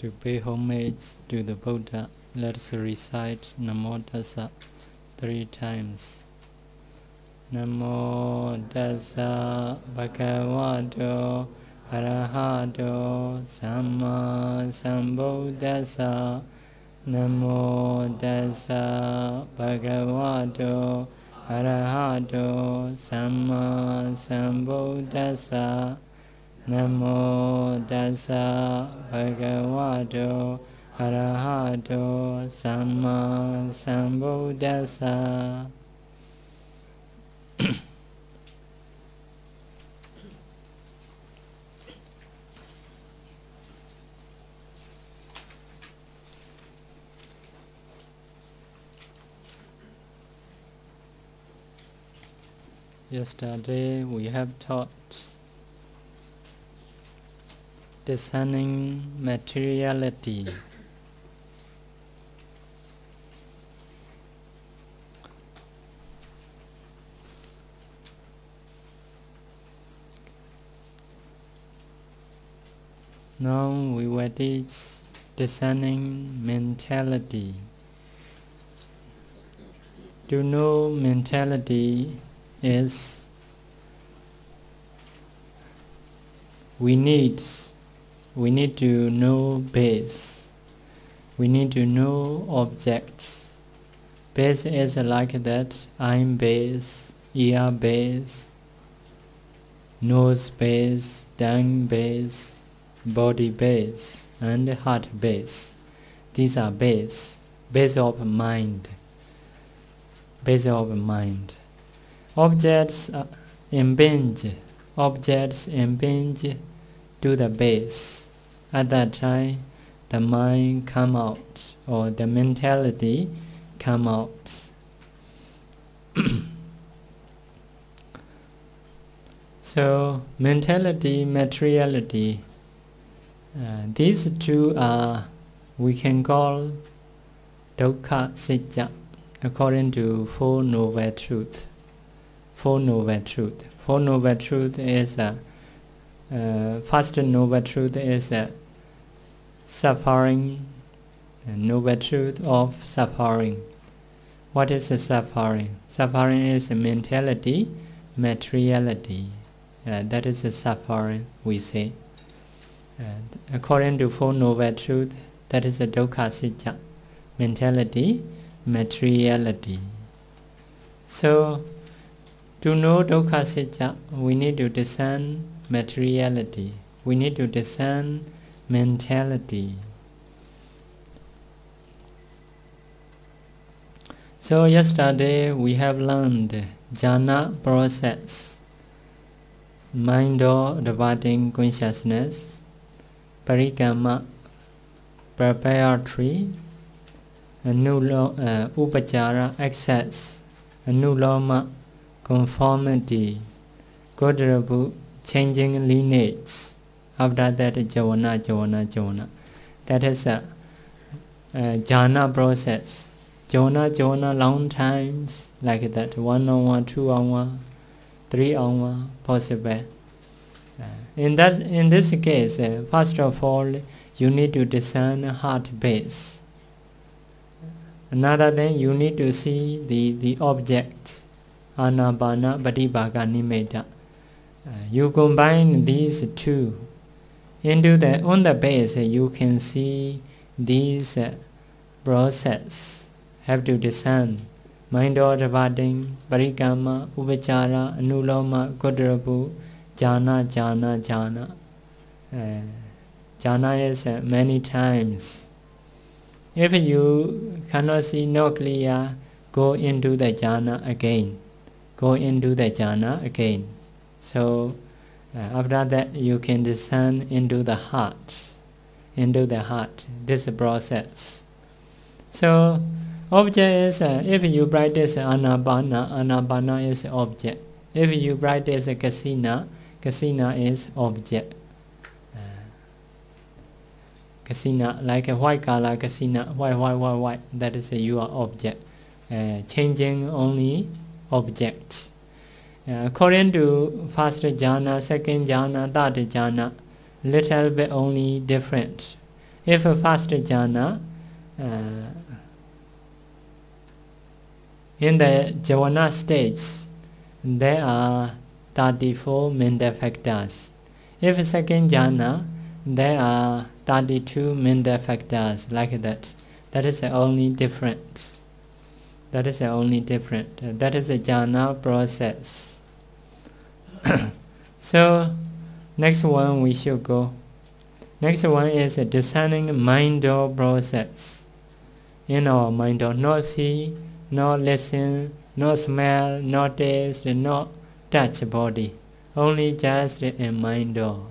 To pay homage to the Buddha, let us recite Namo Tassa 3 times. Namo Tassa Bhagavato Arahato Samma Sambuddhassa. Namo Tassa Bhagavato Arahato Samma Sambuddhassa. Namo Tassa Bhagavato Arahato Samma Sambuddhassa. Yesterday we have taught discerning materiality. Now we will teach discerning mentality. To know mentality is we need to know base. We need to know objects. Base is like that: eye base, ear base, nose base, tongue base, body base, and heart base. These are base of mind. Base of mind. Objects impinge to the base. At that time, the mind come out, or the mentality come out. So, mentality, materiality, these two are, we can call dukkha sitya, according to Four Noble Truths. Four Noble Truths. Four Noble Truths is first Noble Truth is suffering. Noble Truth of suffering. What is suffering? Suffering is mentality, materiality. That is the suffering, we say. According to Four Noble Truths, that is the dukkha sitya, mentality, materiality. So, to know dukkha sitya, we need to discern materiality. We need to discern mentality. So yesterday we have learned jhana process, mind or departing consciousness, parikama, preparatory, upachara, access, anuloma, conformity, godrabu, changing lineage. After that, jhana. That is a jhana process. Jhana, long times, like that, 1 hour, 2 hour, 3 hour, possible. In this case, first of all, you need to discern heart base. Another thing, you need to see the objects. Anapana, Patibhaga, Nimitta. You combine these two. On the base, you can see these process. Have to discern. Mind or departing, parikama, upachara, anuloma, godrabu, jhana. Jhana is many times. If you cannot see no clear, go into the jhana again. So after that you can discern into the heart. This process. So object is, if you practice anapana is object. If you practice kasina is object. Kasina, like a white color kasina, white, that is your object. Changing only objects. According to first jhana, second jhana, third jhana, little bit only different. If a first jhana, in the jhana stage, there are 34 mental factors. If second jhana, there are 32 mental factors, like that. That is the only difference. That is the only difference. That is a jhana process. So, next one we should go. Next one is a discerning mind door process. In our mind door, not see, not listen, not smell, not taste, not touch body. Only just in mind door.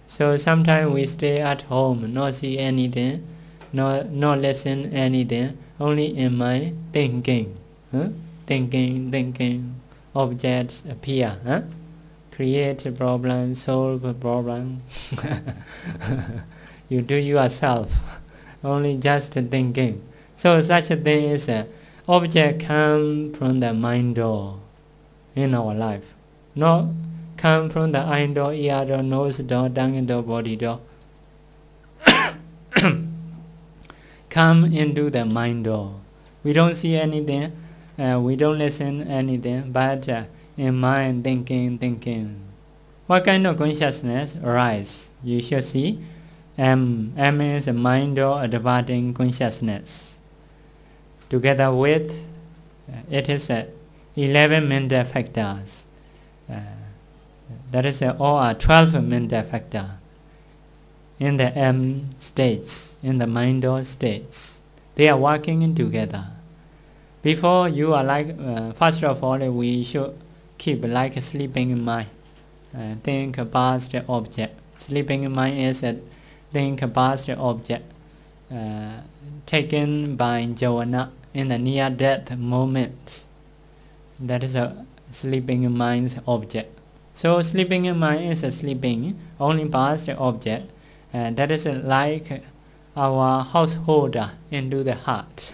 So sometimes we stay at home, not see anything, not listen anything, only in my thinking. Thinking, objects appear. Create a problem, solve a problem. You do yourself, only just thinking. So such a thing is object come from the mind door in our life. Not come from the eye door, ear door, nose door, tongue door, body door. Come into the mind door. We don't see anything, we don't listen anything, but in mind thinking. What kind of consciousness arise? You should see M is a mind door departing consciousness. Together with it is 11 mental factors. That is all are 12 mental factors in the M stage, in the mind door stage. They are working together. Before you are like, first of all, we should keep like a sleeping mind. Think about the object. Sleeping mind is think about the object taken by jhana in the near-death moment. That is a sleeping mind's object. So sleeping mind is sleeping only past the object. That is like our householder into the heart.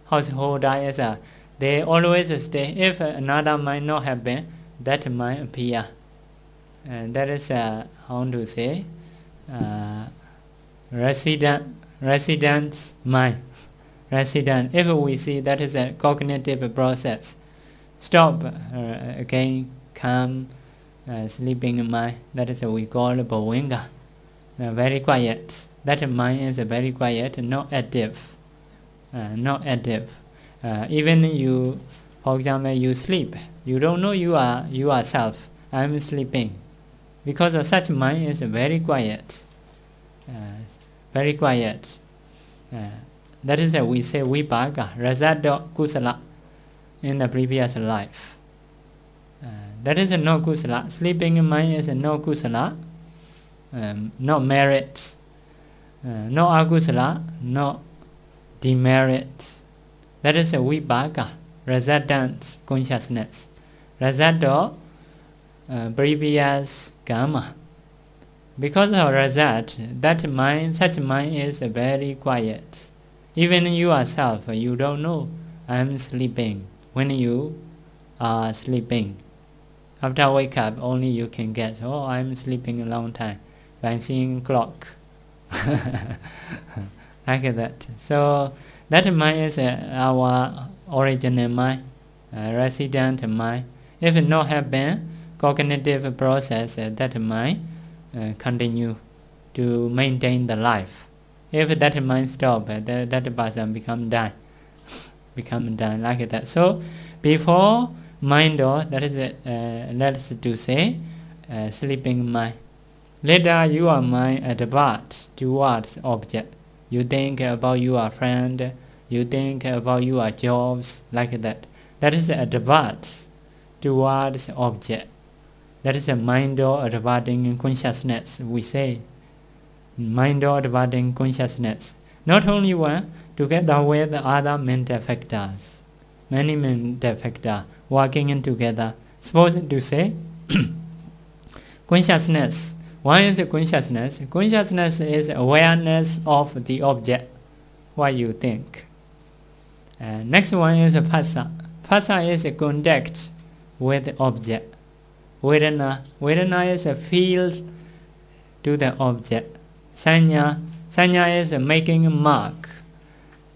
Householder is they always stay. If another mind not happen, that mind appear. That is how to say residence mind. Resident. If we see that is a cognitive process, stop again. Calm, sleeping mind. That is we call bhavinga. Very quiet. That mind is very quiet, not active. Not active. Even you, for example, you sleep. You don't know you are yourself. I am sleeping, because of such mind is very quiet. Very quiet. That is we say vipaka, result of kusala in the previous life. That is no kusala. Sleeping mind is no kusala, no merit, no akusala, no demerit. That is a vipaka, resultant consciousness. Result of previous karma. Because of result, that mind, such mind is very quiet. Even yourself, you don't know I am sleeping. When you are sleeping, after wake up, only you can get, oh, I am sleeping a long time by seeing clock. Like that. So that mind is our original mind, resident mind. If it not happen, cognitive process, that mind continue to maintain the life. If that mind stop, that person become die. Become die like that. So before mind door, that is let's to say sleeping mind. Later your mind advance towards object. You think about your friend, you think about your jobs, like that. That is advance towards object. That is a mind door advancing consciousness, we say. Mind door advancing consciousness. Not only one, together with the other mental factors. Many mental factors working in together. Suppose to say consciousness. One is consciousness. Consciousness is awareness of the object. What you think. Next one is phassa. Phassa is a contact with the object. Vedana. Vedana is a feel to the object. Sanya is making a mark,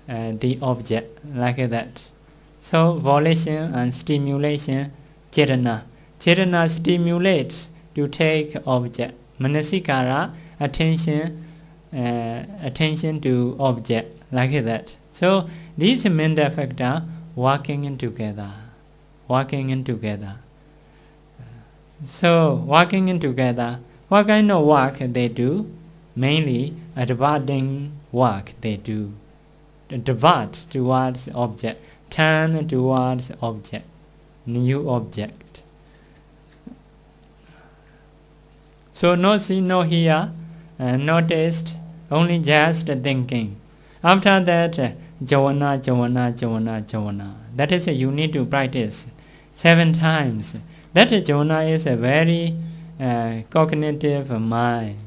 the object, like that. So volition and stimulation, chetana. Chetana stimulates to take object. Manasikara, attention to object, like that. So these mental factors working together. So working together, what kind of work they do? Mainly adverting work they do. Divert towards object, turn towards object, new object. So no see, no hear, no taste, only just thinking. After that, javana. That is you need to practice 7 times. That javana is a very cognitive mind.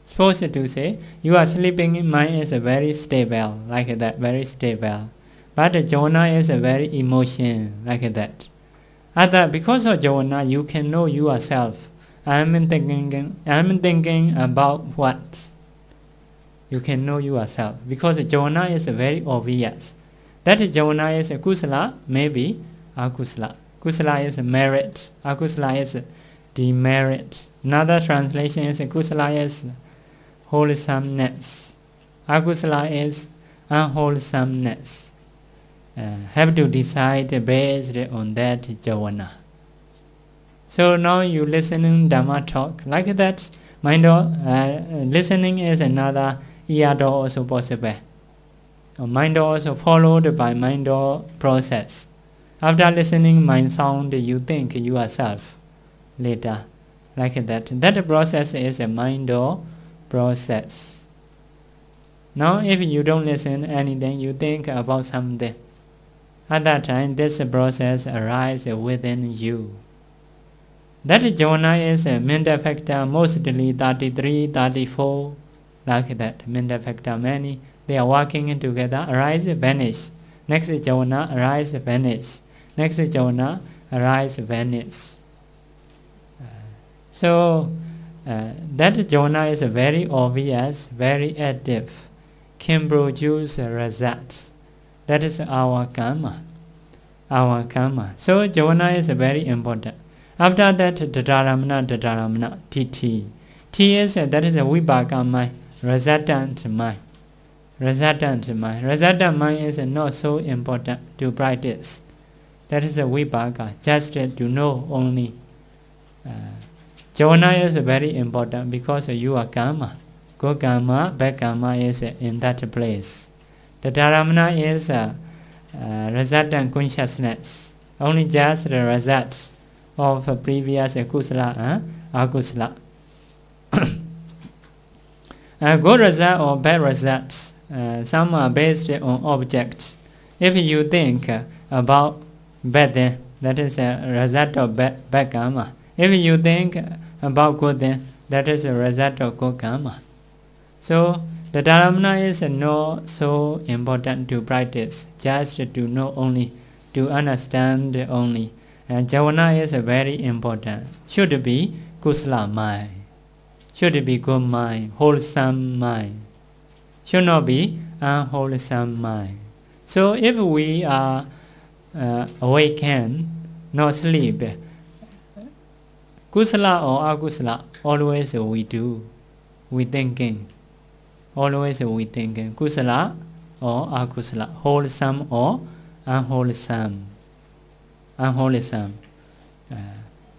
Supposed to say, you are sleeping, mind is very stable, like that, very stable. But javana is a very emotion, like that. Because of javana, you can know yourself. I am thinking about what? You can know yourself. Because javana is very obvious. That javana is kusala, maybe akusala. Kusala is merit, akusala is demerit. Another translation is kusala is wholesomeness. Akusala is unwholesomeness. Have to decide based on that javana. So now you listening Dhamma talk like that. Mind listening is another ear door also possible. Mind also followed by mind door process. After listening mind sound, you think yourself later, like that. That process is a mind door process. Now if you don't listen anything, you think about something. At that time, this process arises within you. That javana is a mental factor, mostly 33, 34, like that. Mental factor, many. They are working together, arise, vanish. Next javana, arise, vanish. Next javana, arise, vanish. So that javana is very obvious, very active, can produce results. That is our karma. So javana is very important. After that, dadaramana, T. T is, that is a vipaka mind, resultant mind. Resultant mind is not so important to practice. That is a vipaka, just to know only. Javana is very important because you are karma. Good karma, bad karma is in that place. The dharamana is resultant consciousness, only just the results of previous kusala, akusala. Good result or bad results, some are based on objects. If you think about bad then, that is a result of bad karma. If you think about good then, that is a result of good karma. So the dharamana is not so important to practice, just to know only, to understand only. And javana is very important. Should be kusala mind. Should be good mind, wholesome mind. Should not be unwholesome mind. So if we are awakened, not sleep, kusala or akusala, always we do. We thinking. Always we thinking. Kusala or akusala. Wholesome or unwholesome.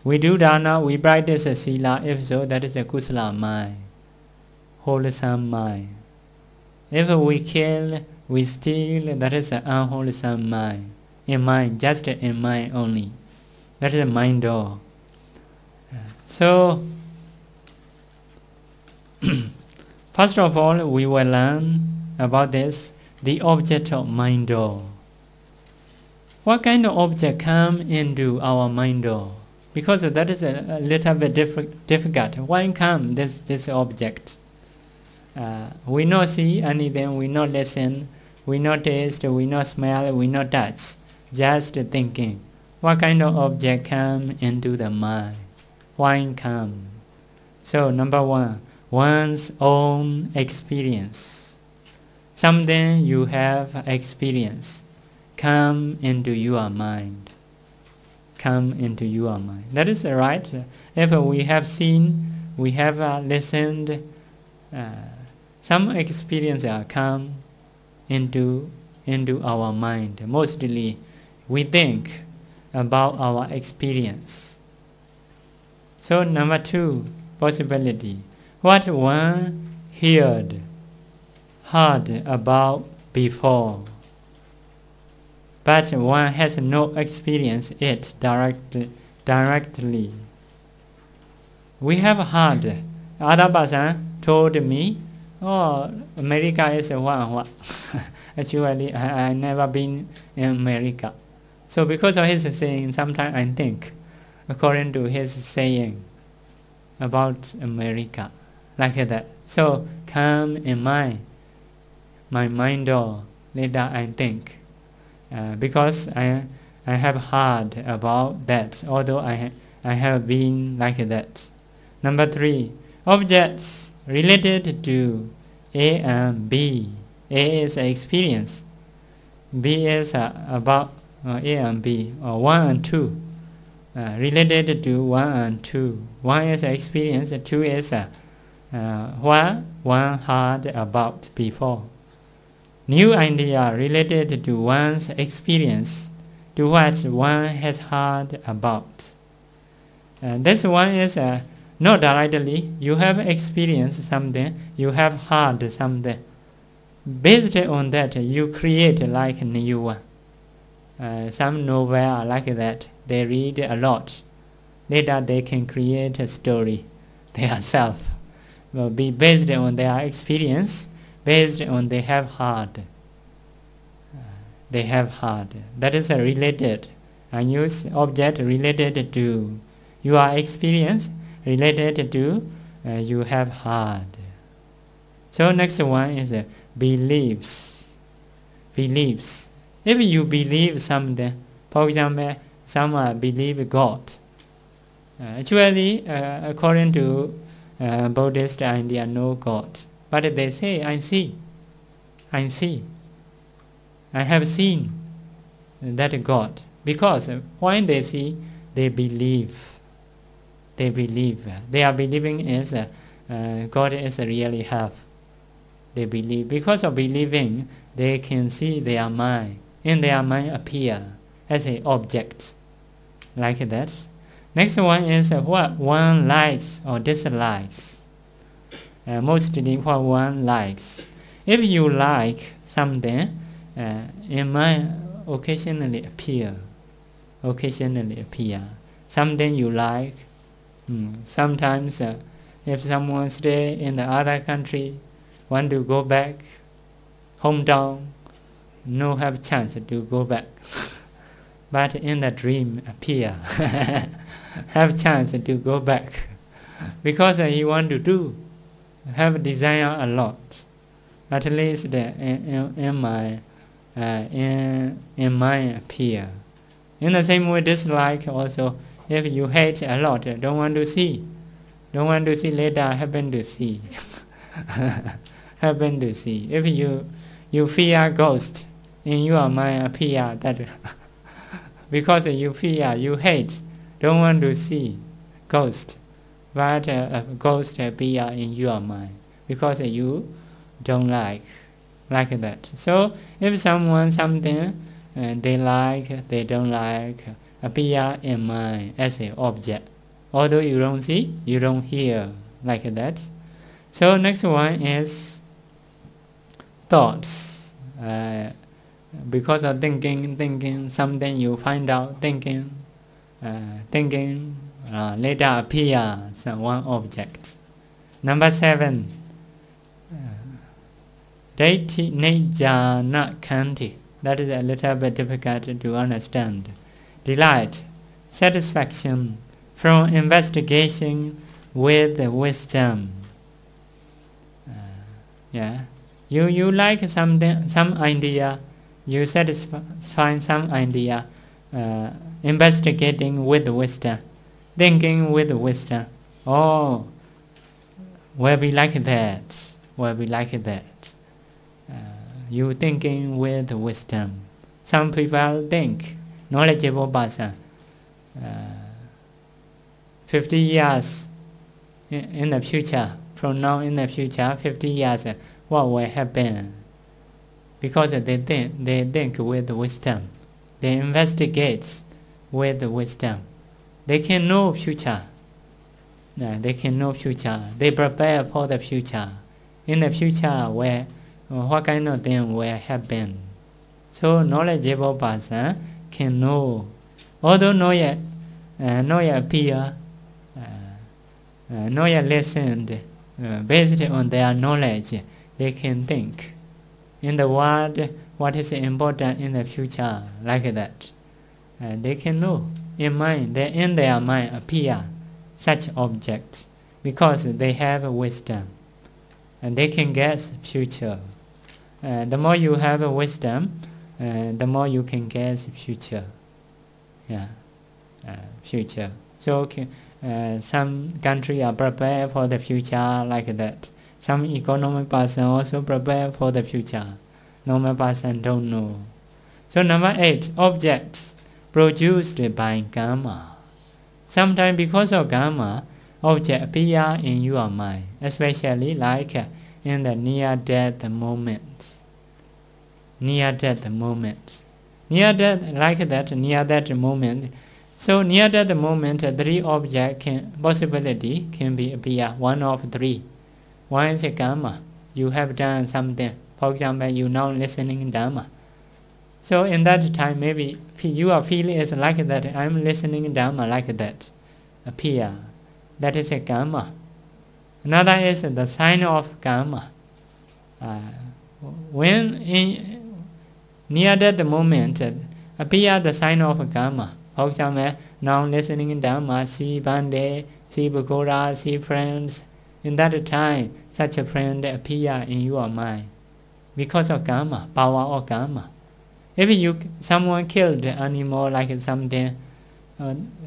We do dana, we practice a sila, if so, that is a kusala mind, wholesome mind. If we kill, we steal, that is an unwholesome mind. In mind, just in mind only. That is a mind door. So, first of all, we will learn about this, the object of mind door. What kind of object come into our mind door? Because that is a little bit difficult. Why come this object? We not see anything, we not listen, we not taste, we not smell, we not touch. Just thinking. What kind of object come into the mind? Why come? So number one, one's own experience. Something you have experienced come into your mind. Come into your mind. That is right. If we have seen, we have listened, some experience come into our mind. Mostly we think about our experience. So number 2 possibility, what one heard about before, but one has not experienced it directly. We have heard, other person told me, oh, America is what. Actually, I never been in America. So because of his saying, sometimes I think, according to his saying about America, like that. So come in my mind door, later I think. Because I have heard about that, although I have been like that. Number 3, objects related to A and B. A is experience, B is about A and B, or 1 and 2. Related to 1 and 2. 1 is experience, 2 is what one heard about before. New idea related to one's experience, to what one has heard about. This one is not directly, you have experienced something, you have heard something. Based on that, you create like a new one. Some novel are like that, they read a lot. Later they can create a story themselves. Will be based on their experience, based on they have heard. They have heard. That is a related. I use object related to your experience, related to you have heard. So next one is beliefs. Beliefs. If you believe something, for example, some believe God. Actually, according to Buddhist idea, no God. But they say, I see. I have seen that God. Because when they see, they believe. They believe. They are believing is God is really have. They believe. Because of believing, they can see their mind. In their mind appear as an object. Like that. Next one is what one likes or dislikes. Mostly what one likes. If you like something, in mind occasionally appear. Something you like. Sometimes if someone stay in the other country, want to go back, hometown, no have chance to go back. But in the dream appear, have chance to go back. Because he want to do, have desire a lot. At least in mind appear. In the same way, dislike also. If you hate a lot, don't want to see. Later happen to see. Happen to see. If you fear ghost, in your mind appear that because you fear, you hate, don't want to see ghost, but a ghost appear in your mind because you don't like that. So if someone something they like, they don't like, appear in mind as an object, although you don't see, you don't hear, like that. So next one is thoughts. Because of thinking something, you find out thinking later appear some one object. Number 7, Daithi Nejana Kanti. That is a little bit difficult to understand. Delight, satisfaction from investigation with wisdom. You like something, some idea, you satisfy some idea, investigating with wisdom, thinking with wisdom. Oh, will be like that. Will be like that. You thinking with wisdom. Some people think knowledgeable person. 50 years in the future, from now in the future, 50 years, what will happen? Because they think with wisdom. They investigate with wisdom. They can know future. They can know future. They prepare for the future. In the future, where what kind of thing will happen? So knowledgeable person can know. Although not yet appear, not yet listened, based on their knowledge, they can think. In the world, what is important in the future, like that. They can know. In their mind appear such objects, because they have wisdom. And they can guess future. The more you have wisdom, the more you can guess future. Future. So some country are prepared for the future like that. Some economic person also prepare for the future. Normal person don't know. So number 8, objects produced by karma. Sometimes because of karma, objects appear in your mind, especially like in the near-death moments. Near-death moments. Near-death, like that, near-death moment. So near-death moment, 3 objects possibility can be appear, 1 of 3. One is karma. You have done something. For example, you now listening Dhamma. So in that time, maybe you are feeling is like that. I'm listening Dhamma like that. Appear. That is a karma. Another is the sign of karma. When near that moment appear the sign of karma. For example, now listening Dhamma, see Bande, see Bhagora, see friends. In that time, such a friend appear in your mind because of karma, power of karma. If someone killed animal like something,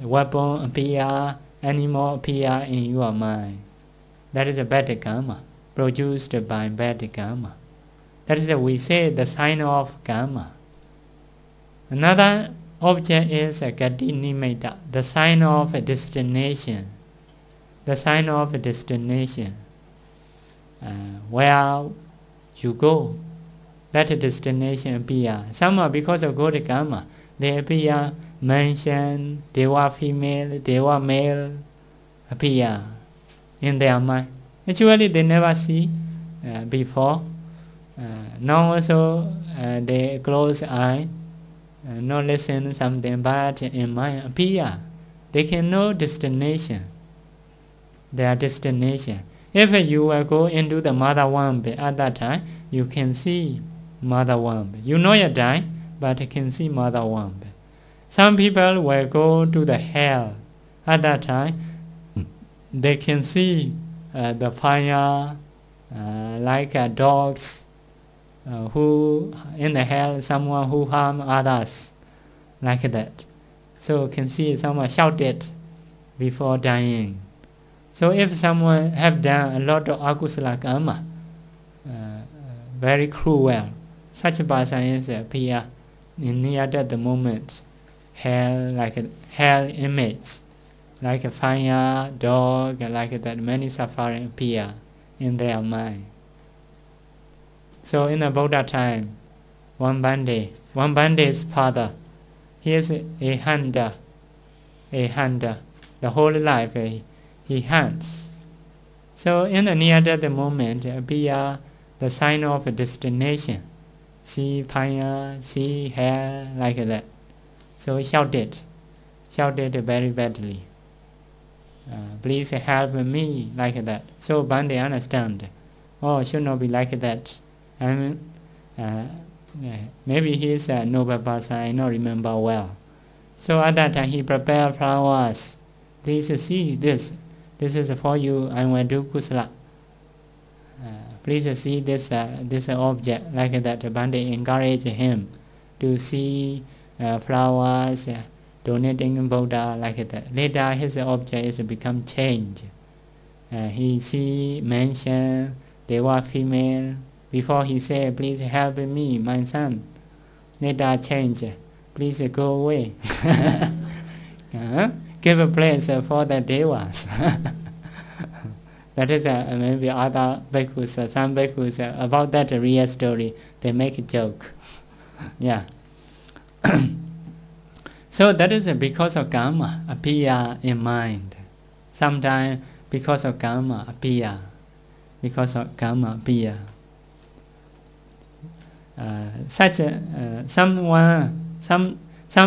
weapon appear, animal appear in your mind. That is a bad karma, produced by bad karma. That is we say the sign of karma. Another object is a gati nimitta, the sign of a destination. The sign of a destination. Where you go, that destination appear. Some are because of good karma. They appear mansion, deva female, deva male appear in their mind. Actually, they never see before. Now also they close eye, not listen something, but in mind appear. They can know destination. Their destination. If you will go into the mother womb at that time, you can see mother womb. You know you die, but you can see mother womb. Some people will go to the hell at that time. They can see the fire, like dogs who in the hell, someone who harm others, like that. So can see someone shouted before dying. So if someone have done a lot of akusala karma, very cruel, such a person is appear in near death moment, hell, like a hell image, like a fire, dog, like that, many suffering appear in their mind. So in the Buddha time, one Bande's father, he is a hunter, the whole life he hunts. So in the near-death moment appear the sign of a destination. See fire, see hell, like that. So he shouted very badly. Please help me, like that. So Bande understand. Oh, it should not be like that. Maybe he is a noble person, I don't remember well. So at that time he prepared flowers. Please see this. This is for you, I will do kusala. Please see this object, like that. Bande encouraged him to see flowers, donating Buddha, like that. Later his object is become changed. He see mention Deva female. Before he say, please help me, my son. Later change, please go away. Give a place for the Devas. That is maybe other bhikkhus, some bhikkhus, about that real story, they make a joke. Yeah. So that is because of karma appear in mind. Sometimes because of karma appear. Because of karma appear. Some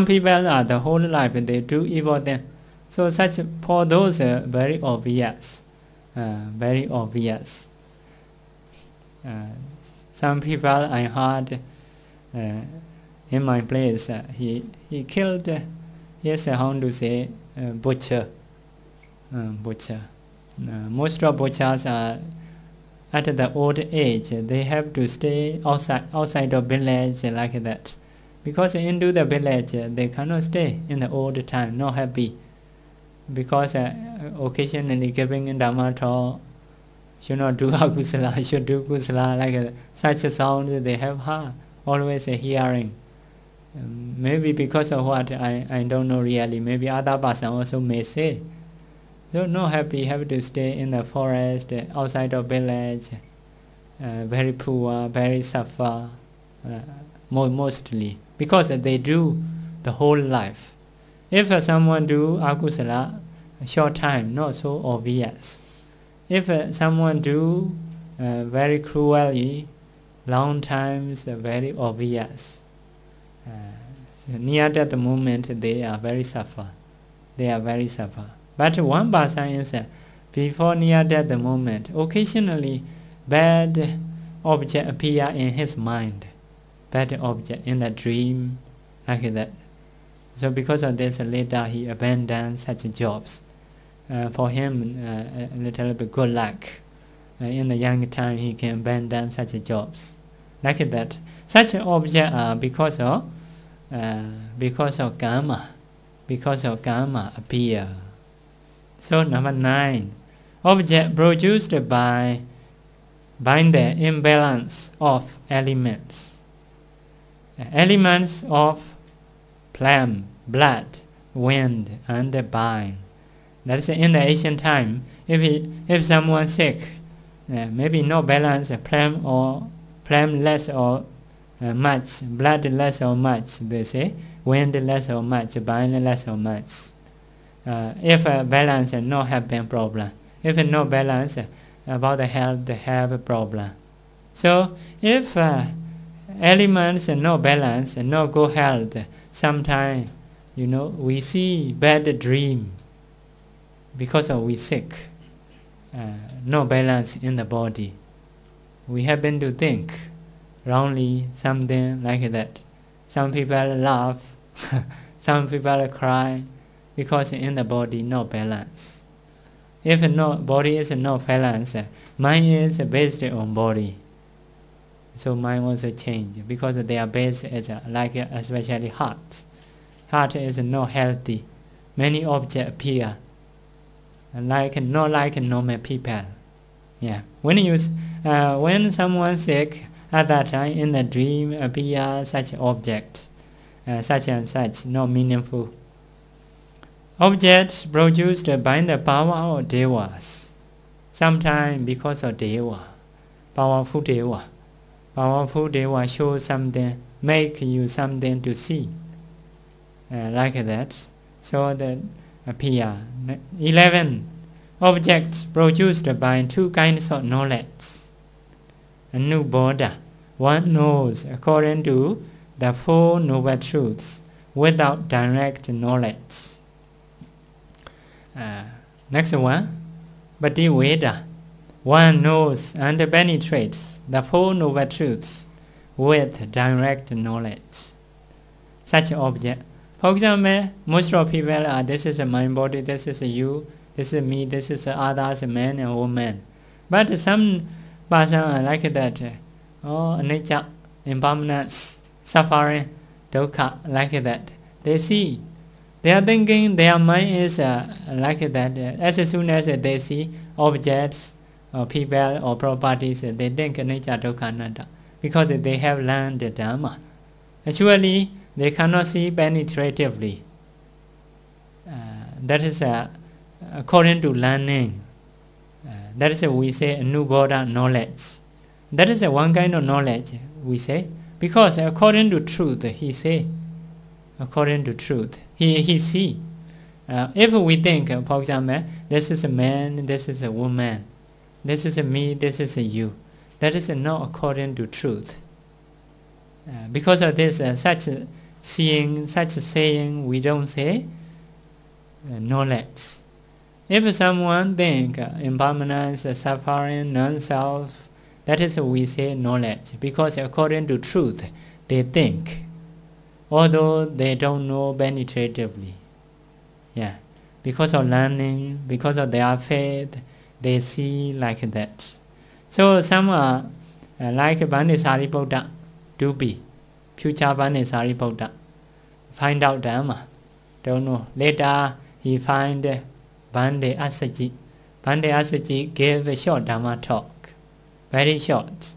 people are the whole life they do evil things. So such for those very obvious. Very obvious. Some people I heard in my place, he killed, yes, how to say, butcher. Butcher. Most of butchers are at the old age. They have to stay outside of village like that. Because into the village, they cannot stay in the old time, not happy. Because occasionally giving Dhamma talk, should not do akusala, should do kusala, like such a sound they have heard, always hearing. Maybe because of what, I don't know really, maybe other person also may say. So not happy, have to stay in the forest, outside of village, very poor, very suffer, mostly. Because they do the whole life. If someone do akusala, short time, not so obvious. If someone do very cruelly, long times, very obvious. Near that moment, they are very suffer. They are very suffer. But one person is before near that moment, occasionally bad object appear in his mind. Bad object in the dream, like that. So because of this, later he abandoned such jobs. For him, a little bit good luck. In the young time, he can abandon such jobs, like that. Such objects are because of karma. Because of karma appear. So number 9, object produced by the imbalance of elements. Elements of phlegm, blood, wind, and bile. That is in the ancient time. If someone sick, maybe no balance, phlegm less or much, blood less or much, they say, wind less or much, bile less or much. If balance, no have problem. If no balance, about the health, they have a problem. So if elements no balance, no good health, sometimes we see bad dream because we sick, no balance in the body. We happen to think wrongly, something like that. Some people laugh, some people cry, because in the body no balance. If no body is no balance, mind is based on body. So mind also change because they are based as like especially heart. Heart is not healthy. Many objects appear not like normal people. Yeah. When someone sick, at that time in the dream appear such object, such and such, not meaningful. Objects produced by the power of devas. Sometimes because of deva, powerful deva. Powerful deva show something, make you something to see. Like that. So that appear. 11. Objects produced by 2 kinds of knowledge. A new Buddha. One knows according to the 4 noble truths without direct knowledge. Next one, Bhadiveda. One knows and penetrates the 4 noble truths with direct knowledge. Such object. For example, most of people are, this is my body, this is you, this is me, this is others, men and women. But some person are like that. Nature, impermanence, suffering, dukkha, like that. They see Their thinking, their mind is like that. As soon as they see objects or people or properties, they think anicca dukkha anatta, because they have learned the Dhamma. Actually, they cannot see penetratively. That is according to learning. That is we say Anubodha knowledge. That is one kind of knowledge we say, because according to truth, he say, according to truth, he see. If we think, for example, this is a man, this is a woman, this is a me, this is a you, that is not according to truth. Because of this, such seeing, such saying, we don't say knowledge. If someone think impermanence, suffering, non-self, that is we say knowledge, because according to truth, they think, although they don't know penetratively. Yeah, because of learning, because of their faith, they see like that. So some are like Bhanisari Buddha, to be, future Bhanisari Buddha, find out Dhamma, don't know. Later he find Bhante Asaji. Bhante Asaji gave a short Dhamma talk, very short,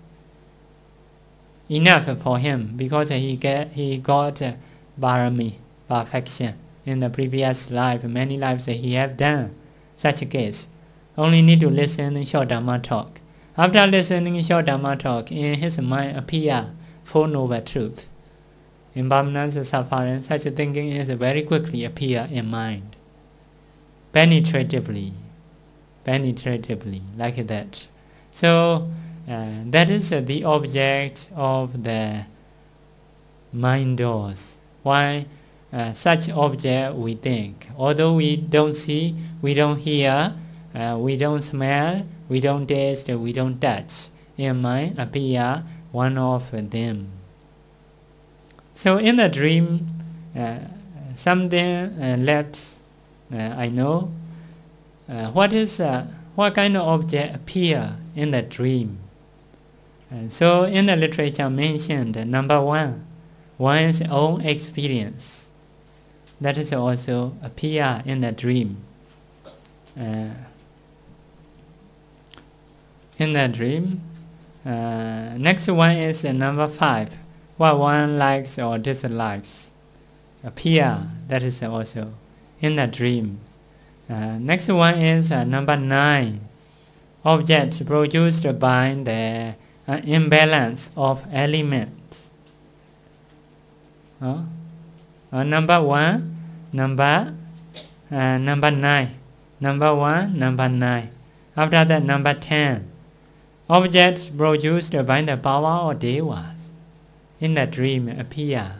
enough for him, because he got Bharami, perfection, in the previous life. Many lives he have done such a case. Only need to listen to short Dhamma talk. After listening to short Dhamma talk, in his mind appear Four Noble Truth. Impermanence, suffering, such a thinking is very quickly appear in mind. Penetratively, like that. So that is the object of the mind doors. Why such object we think? Although we don't see, we don't hear, we don't smell, we don't taste, we don't touch, in mind appear one of them. So in the dream, something left. I know what kind of object appear in the dream. So in the literature mentioned, number one, one's own experience. That is also appear in the dream. In the dream, next one is number five, what one likes or dislikes appear. That is also in the dream. Next one is number 9, objects produced by the imbalance of elements. Number 1, number 9. Number 1, number 9. After that, number 10, objects produced by the power of devas in the dream appear.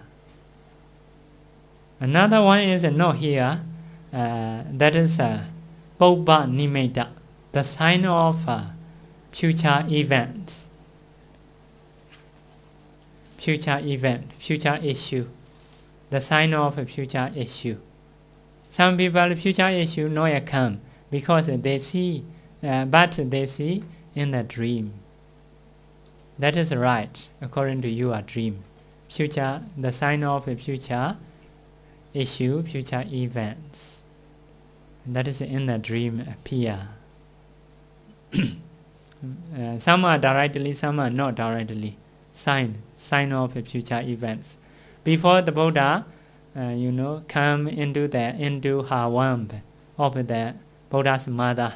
Another one is not here. That is Bhobba Nimitta, the sign of future events. Future issue. The sign of a future issue. Some people future issue not yet come because they see, but they see in the dream. That is right, according to your dream. Future, the sign of a future issue, future events. That is in the dream appear. Some are directly, some are not directly. Sign of future events. Before the Buddha, come into her womb of the Buddha's mother.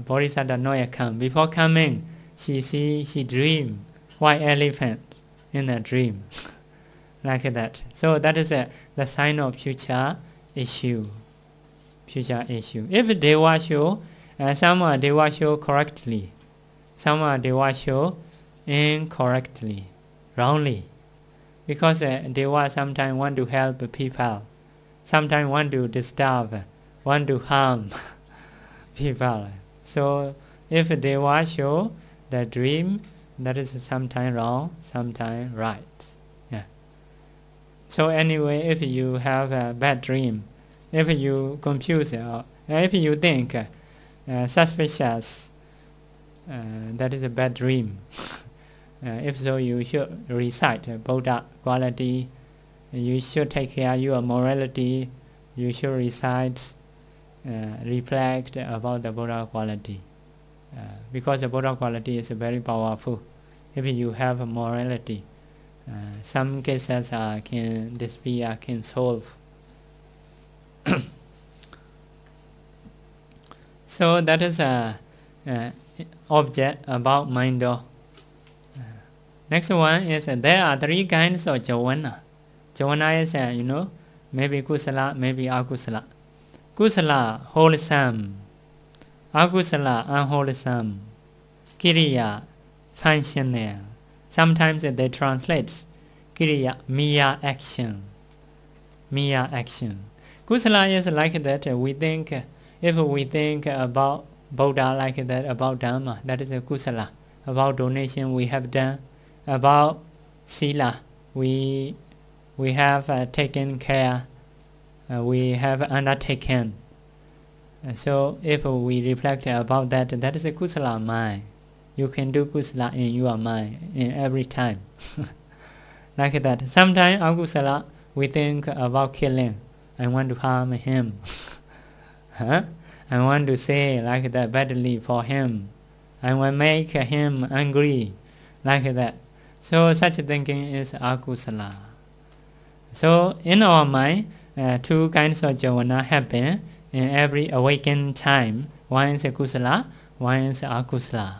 Bodhisattva not yet come. Before coming, she dream white elephant in a dream, like that. So that is the sign of future issue. Future issue. If Deva show, some are Deva show correctly, some are Deva show incorrectly, wrongly. Because Deva sometimes want to help people, sometimes want to disturb, want to harm people. So if Deva show the dream, that is sometimes wrong, sometimes right. Yeah. So anyway, if you have a bad dream, if you confuse, if you think suspicious, that is a bad dream. If so, you should recite Buddha quality You should take care of your morality. You should recite, reflect about the Buddha quality. Because the Buddha quality is very powerful. If you have a morality, some cases can disappear, can solve. So that is a object about mind. Next one is there are three kinds of jhana. Jhana is maybe kusala, maybe akusala. Kusala, wholesome. Akusala, unwholesome. Kiriya, functional. Sometimes they translate kiriya, mere action. Mere action. Kusala is like that. We think, if we think about Buddha like that, about Dhamma, that is a kusala. About donation we have done, about sila, we have taken care, we have undertaken. So if we reflect about that, that is a kusala mind. You can do kusala in your mind in every time. Like that. Sometimes akusala, we think about killing. I want to harm him. I want to say like that badly for him. I want to make him angry. Like that. So such thinking is akusala. So in our mind, two kinds of jhana happen in every awakened time. One is kusala, one is akusala.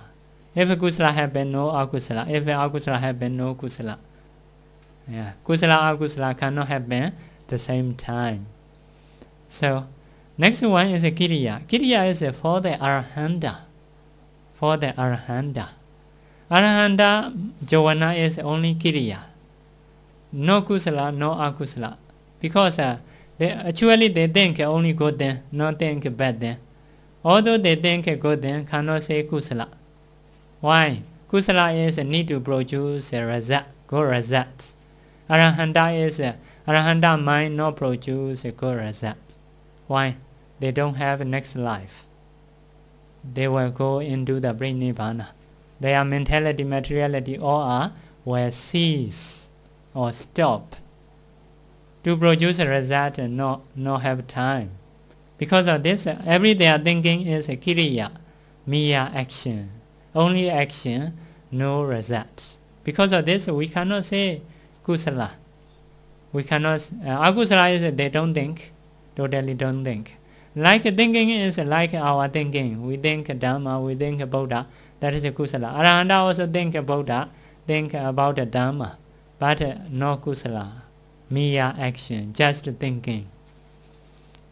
If kusala happen, no akusala. If akusala happen, no kusala. Yeah, kusala akusala cannot happen at the same time. So next one is kiriya. Kiriya is for the arahanta. For the arahanta. Arahanta jhana is only kiriya. No kusala, no akusala. Because they think only good thing, not think bad thing. Although they think good thing, cannot say kusala. Why? Kusala is a need to produce a result, good result. Arahanta is arahanta mind not produce a good result. Why? They don't have a next life. They will go into the brain nirvana. Their mentality, materiality, all will cease or stop. To produce a result and not have time. Because of this, every they are thinking is a kiriya, mere action. Only action, no result. Because of this, we cannot say kusala. We cannot, akusala is they don't think, totally don't think. Like thinking is like our thinking. We think Dhamma, we think Buddha, that is a kusala. Arahanta also think Buddha, think about the Dhamma, but no kusala. Mere action, just thinking.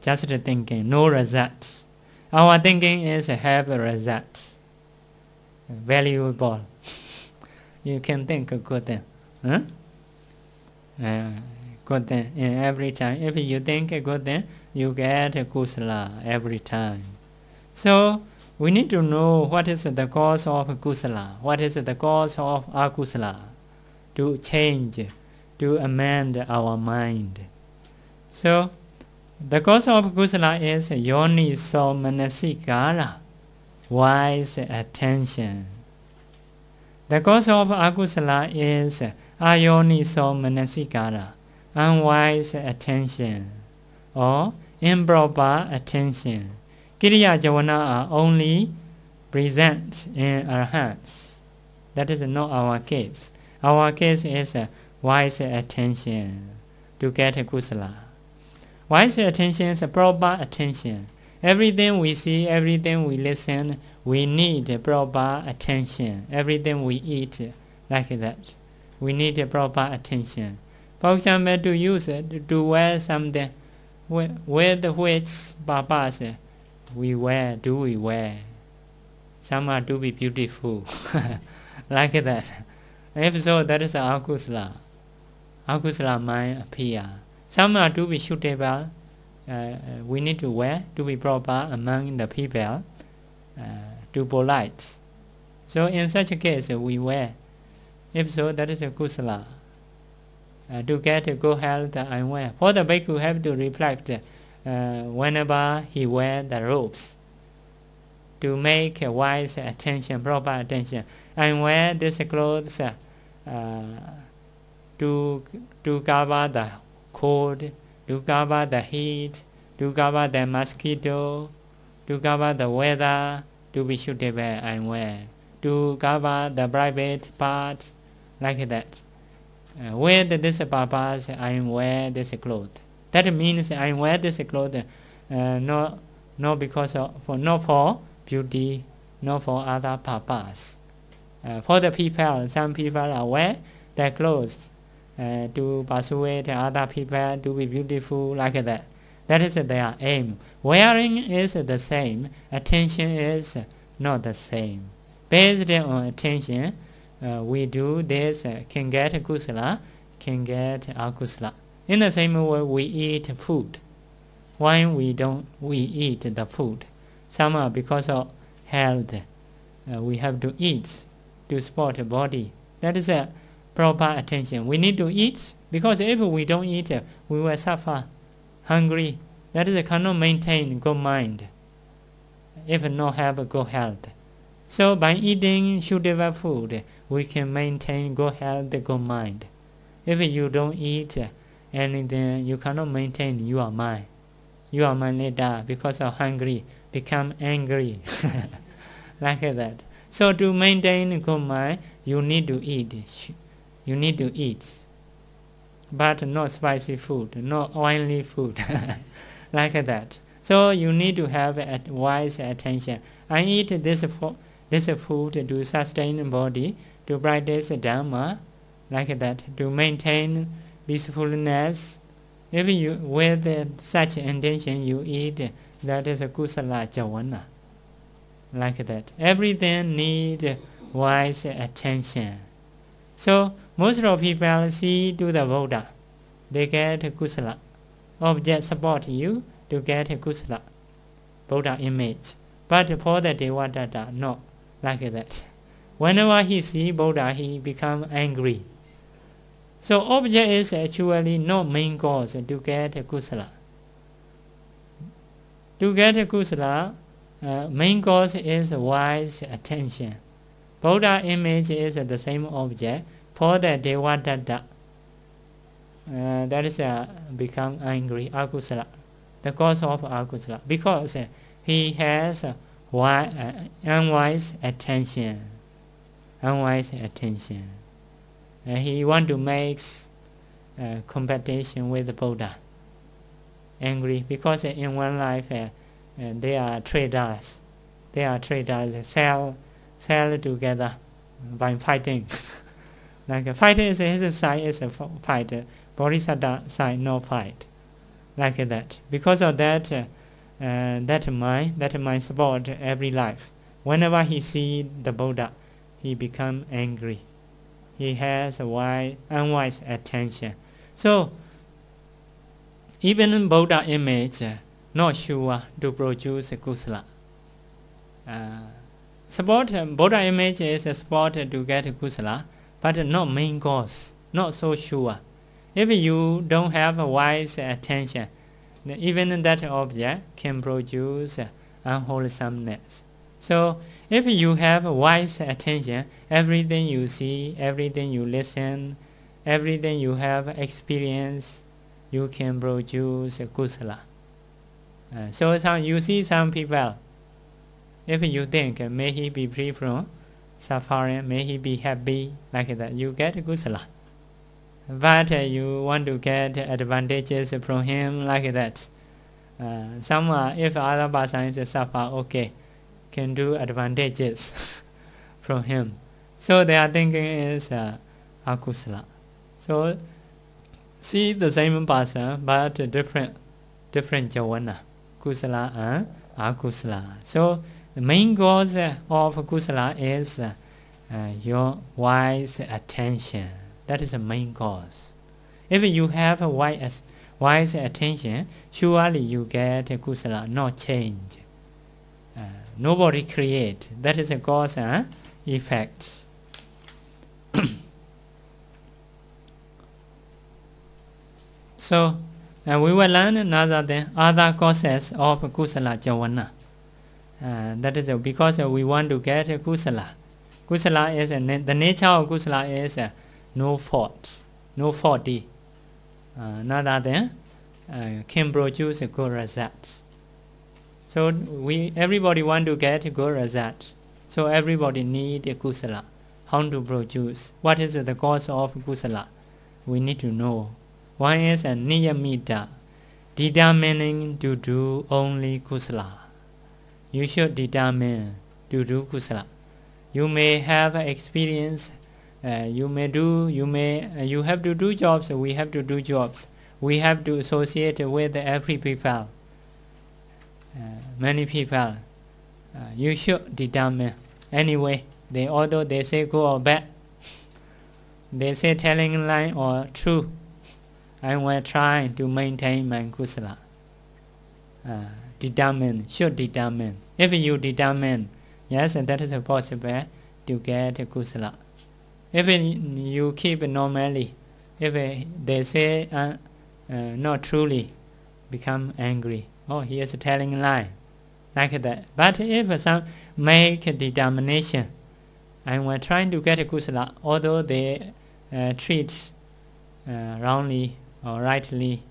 Just thinking, no results. Our thinking is have a result. Valuable. You can think a good thing. Huh? Good thing in every time. If you think a good thing, you get a kusala every time. So we need to know what is the cause of kusala, what is the cause of akusala, to change, to amend our mind. So the cause of kusala is yoniso manasikara, wise attention. The cause of akusala is ayoniso manasikara, unwise attention, or improper attention. Kiriya jhana are only present in arahants. That is not our case. Our case is wise attention to get a kusala. Wise attention is a proper attention. Everything we see, everything we listen, we need proper attention. Everything we eat, like that. We need a proper attention. For example, to use it, to wear something with which purpose we wear, do we wear? Some are to be beautiful, like that. If so, that is akusala. Akusala mind appear. Some are to be suitable. We need to wear to be proper among the people, to polite. So in such a case, we wear. If so, that is a kusala. To get a good health, I wear. For the bhikkhu, have to reflect whenever he wear the robes, to make a wise attention, proper attention. I wear this clothes to cover the cold, to cover the heat, to cover the mosquito, to cover the weather, to be suitable I wear, to cover the private parts, like that. With this purpose I wear this clothes. That means I wear this clothes not because not for beauty, not for other purpose. For the people, some people are wear their clothes to persuade other people to be beautiful, like that. That is their aim. Wearing is the same, attention is not the same. Based on attention, we do this, can get kusala, can get akusala. In the same way, we eat food. Why we eat the food? Some are because of health. We have to eat to support the body. That is a proper attention. We need to eat, because if we don't eat, we will suffer hungry. That is cannot maintain good mind if not have a good health. So by eating suitable food, we can maintain good health, good mind. If you don't eat anything, you cannot maintain your mind. Your mind later, because of hungry, become angry, like that. So to maintain good mind, you need to eat. You need to eat, but not spicy food, not oily food, like that. So you need to have wise attention. I eat this food to sustain body, to practice Dhamma, like that, to maintain peacefulness. If you with such intention you eat, that is a kusala javana, like that. Everything needs wise attention. So most of people see to the Buddha, they get kusala. Object support you to get kusala, Buddha image. But for the Devadatta, no, like that. Whenever he see Buddha, he become angry. So object is actually not main cause to get kusala. To get kusala, main cause is wise attention. Buddha image is the same object. For the Devadatta, that is become angry, akusala, the cause of akusala, because he has unwise attention. Unwise attention. He want to make competition with the Buddha. Angry because in one life they are traders. They are traders. Sell together by fighting. Like fighting is his side is a fight. Bodhisattva side no fight. Like that. Because of that, that mind support every life. Whenever he see the Buddha, he become angry. He has a unwise attention. So even in Buddha image, not sure to produce kusala. Support Buddha image is a support to get kusala, but not main cause, not so sure. If you don't have a wise attention, even that object can produce unwholesomeness. So if you have wise attention, everything you see, everything you listen, everything you have experience, you can produce kusala. So you see some people, if you think, may he be free from suffering, may he be happy, like that, you get kusala. But you want to get advantages from him, like that. Some if other persons suffer, okay, can do advantages from him. So their thinking is akusala. So see the same person, but different javana, kusala and akusala. So the main cause of kusala is your wise attention. That is the main cause. If you have a wise attention, surely you get kusala, not change. Nobody create. That is a cause and effect. So we will learn other causes of kusala javana. That is because we want to get kusala. Kusala is the nature of kusala is no fault, no faulty. not other can produce a good result. So everybody want to get a good result. So everybody need a kusala. How to produce? What is the cause of kusala? We need to know. One is a niyamita, determining to do only kusala. You should determine to do kusala. You may have experience. You have to do jobs. We have to do jobs. We have to associate with every people. Many people. You should determine. Anyway, although they say good or bad, they say telling lie or true, I will try to maintain my kusala. Should determine. If you determine, yes, that is possible to get kusala. If you keep normally, if they say not truly, become angry. Oh, he is telling lie, like that. But if some make a determination, I will try to get a kusala, although they treat wrongly or rightly,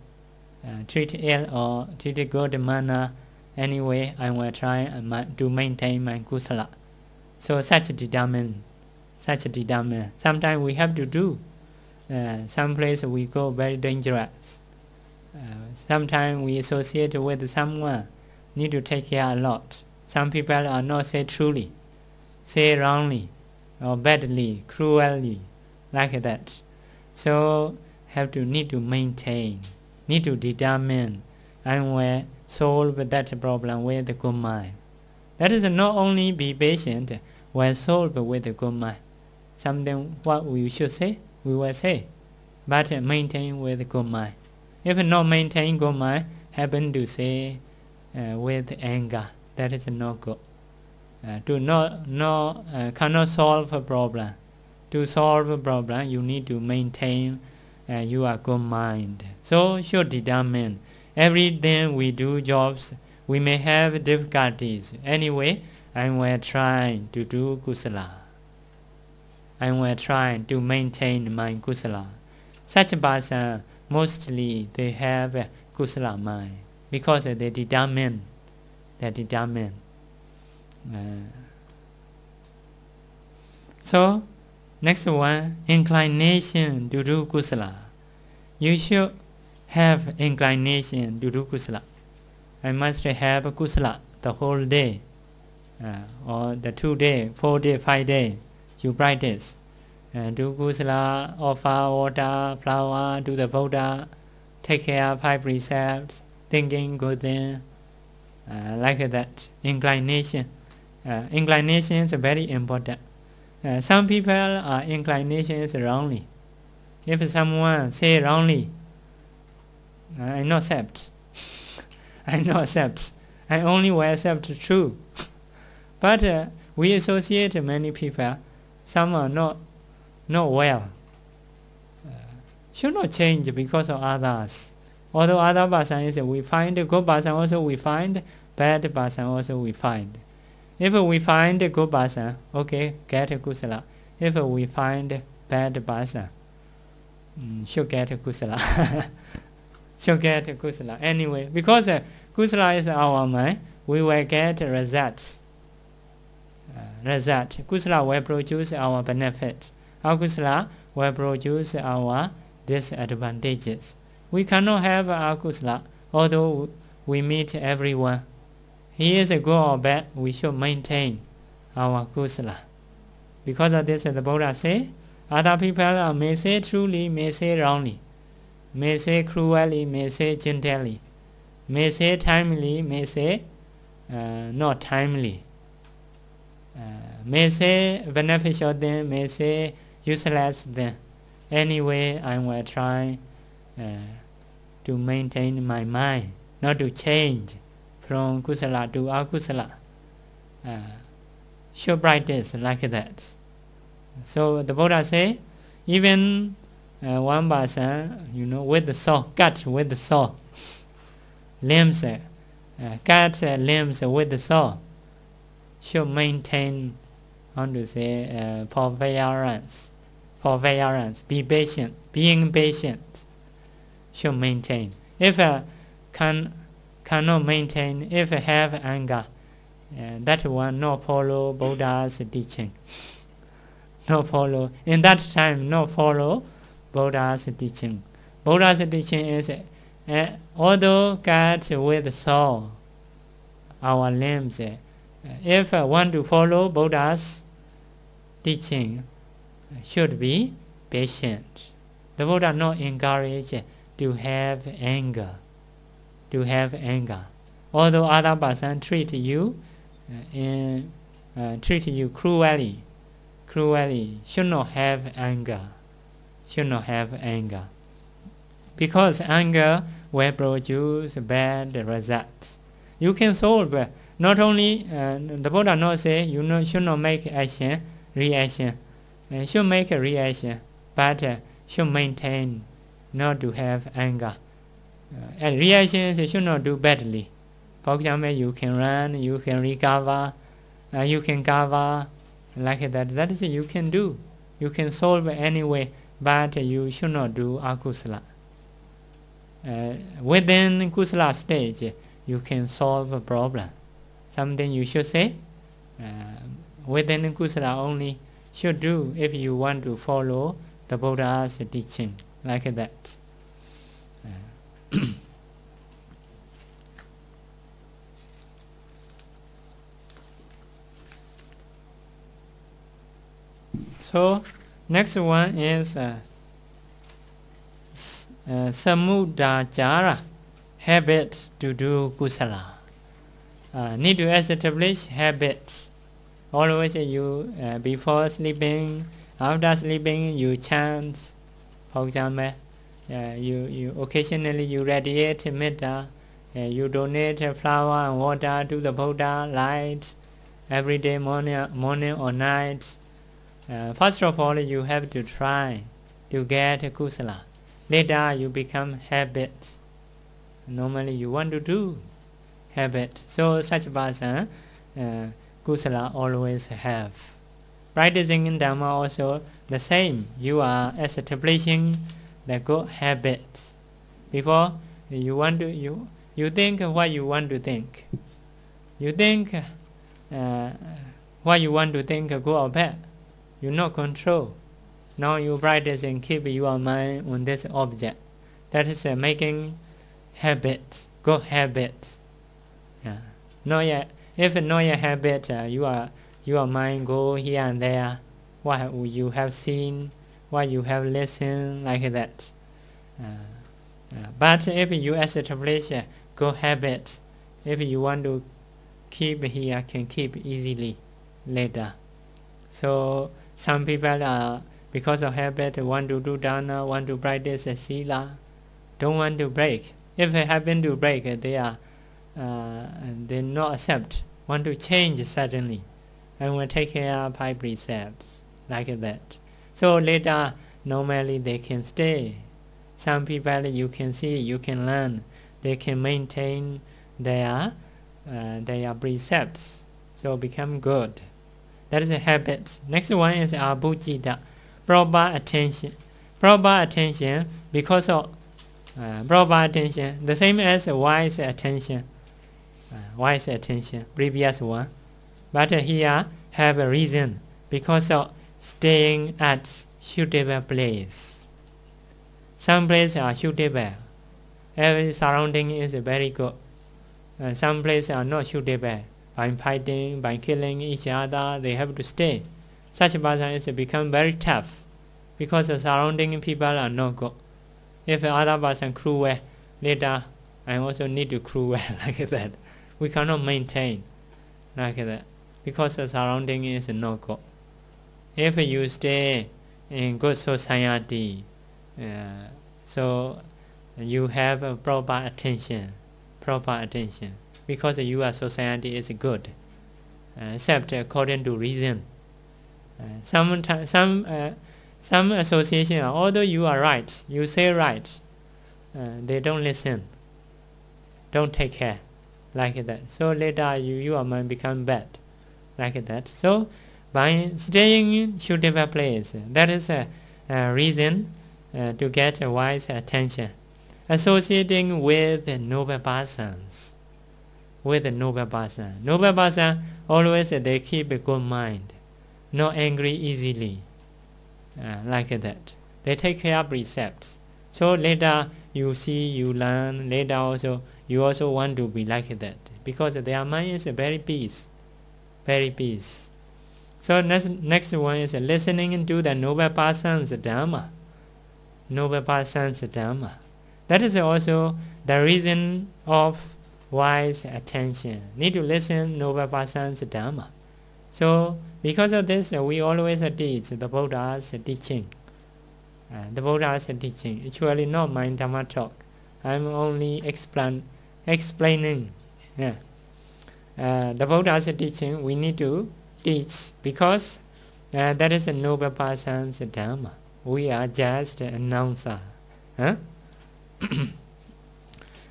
treat ill or treat a good manner. Anyway, I will try to maintain my kusala. So such a determination. Sometimes we have to do. Some place we go very dangerous. Sometimes we associate with someone, need to take care a lot. Some people are not say truly, say wrongly, or badly, cruelly, like that. So need to maintain, need to determine, and will solve that problem with a good mind. That is not only be patient, will solve with a good mind. Something what we should say, we will say, but maintain with a good mind. If not maintain good mind, happen to say with anger, that is not good. Cannot solve a problem. To solve a problem, you need to maintain your good mind. So should determine. Every day we do jobs, we may have difficulties. Anyway, I will try to do kusala. I will try to maintain my kusala. Such a person, mostly they have a kusala mind because they determine. So, next one, inclination to do kusala. You should have inclination to do kusala. I must have kusala the whole day, or the 2 days, 4 days, 5 days. You practice. Do kusala, offer water, flower to the Buddha, take care of 5 precepts, thinking good thing, like that. Inclination. Inclination is very important. Some people are inclination is wrongly. If someone say wrongly, I not accept. I not accept. I only will accept true. But we associate many people. Some are not well. Should not change because of others. Although other person is we find a good person, also we find bad person, also we find. If we find a good person, okay, get a kusala. If we find bad person, should get a kusala. Should get a kusala. Anyway, because kusala is our mind, we will get results. Kusala will produce our benefit. Akusala will produce our disadvantages. We cannot have akusala, although we meet everyone. He is a good or bad, we should maintain our kusala. Because of this, the Buddha say, other people may say truly, may say wrongly, may say cruelly, may say gently, may say timely, may say not timely, may say beneficial then, may say useless then. Anyway, I will try to maintain my mind, not to change from kusala to akusala. Should practice like that. So the Buddha say, even one person, with the saw, cut with the saw, limbs, cut limbs with the saw, should maintain, forbearance, be patient, being patient, should maintain. If cannot maintain, if have anger, that one not follow Buddha's teaching. Not follow. In that time, not follow Buddha's teaching. Buddha's teaching is, although cut with saw our limbs, if want to follow Buddha's teaching, should be patient. The Buddha not encourage to have anger. To have anger. Although other person treat you cruelly, should not have anger. Should not have anger. Because anger will produce bad results. You can solve. Not only the Buddha not say you should not make action, reaction. Should make a reaction, but should maintain not to have anger. Reactions should not do badly. For example, you can run, you can recover, you can cover, like that. That is you can do. You can solve anyway, but you should not do akusala. Within kusala stage, you can solve a problem. Something you should say, within kusala only should do if you want to follow the Buddha's teaching, like that. So next one is samudajara, habit to do kusala. Need to establish habits. Always you before sleeping, after sleeping you chant. For example, you occasionally you radiate metta, you donate flower and water to the Buddha light every day, morning or night. First of all, you have to try to get kusala. Later you become habits. Normally you want to do habit. So such person kusala always have. Practicing in Dhamma also the same. You are establishing the good habits. Before you want to you think what you want to think. You think what you want to think, good or bad. You not control. Now you practice and keep your mind on this object. That is making habits, good habits. Not yet. If not yet habit, your mind go here and there. What you have seen, what you have listened, like that. But if you establish a good habit, if you want to keep here, can keep easily later. So some people because of habit want to do dana, want to practice a sila, don't want to break. If they happen to break, they not accept, want to change suddenly, and will take care of 5 precepts, like that. So later, normally they can stay. Some people you can see, you can learn, they can maintain their precepts, so become good. That is a habit. Next one is abhujita, proper attention. Proper attention, because of proper attention, the same as wise attention. Wise attention, previous one. But here have a reason, because of staying at suitable place. Some places are suitable. Every surrounding is very good. Some places are not suitable. By fighting, by killing each other, they have to stay. Such a person is become very tough, because the surrounding people are not good. If other person cruel, later I also need to cruel, like that. We cannot maintain like that, because the surrounding is not good. If you stay in good society, so you have a proper attention, because your society is good, except according to reason. Some association, although you are right, you say right, they don't listen, don't take care, like that. So later your mind become bad, like that. So by staying in suitable place, that is a reason to get a wise attention. associating with noble persons. With the noble person. Noble person always they keep a good mind, not angry easily, like that. They take care of precepts. So later you see, you learn. Later also you also want to be like that because their mind is very peace, very peace. So next one is listening to the noble person's dharma. Noble person's dharma. That is also the reason of wise attention. Need to listen noble person's dharma. So because of this, we always teach the Buddha's teaching. The Buddha's teaching. Actually not my dharma talk. I'm only explaining. Yeah. The Buddha's teaching we need to teach because that is a noble person's dharma. We are just an announcer. Huh?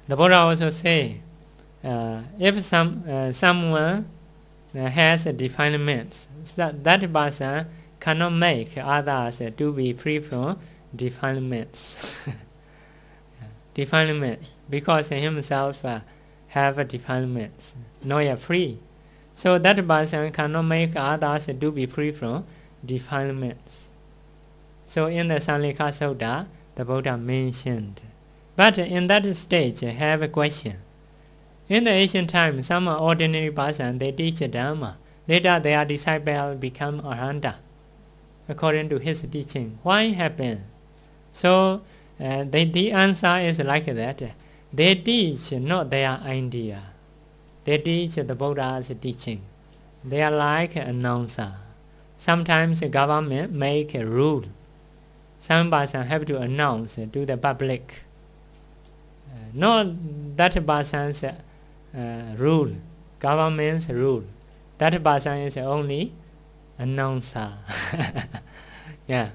The Buddha also say, if someone has defilements, that person cannot make others to be free from defilements. Defilement, because himself have defilements, not yet free. So that person cannot make others to be free from defilements. So in the Sanlika Sutta, the Buddha mentioned. But in that stage, I have a question. In the ancient time, some ordinary person, they teach Dharma. Later, their disciple become Arhanta, according to his teaching. Why happen? So, the answer is like that. They teach not their idea. They teach the Buddha's teaching. They are like an announcer. Sometimes the government make a rule. Some person have to announce to the public. Not that person's rule, government's rule. That person is only announcer. Yeah,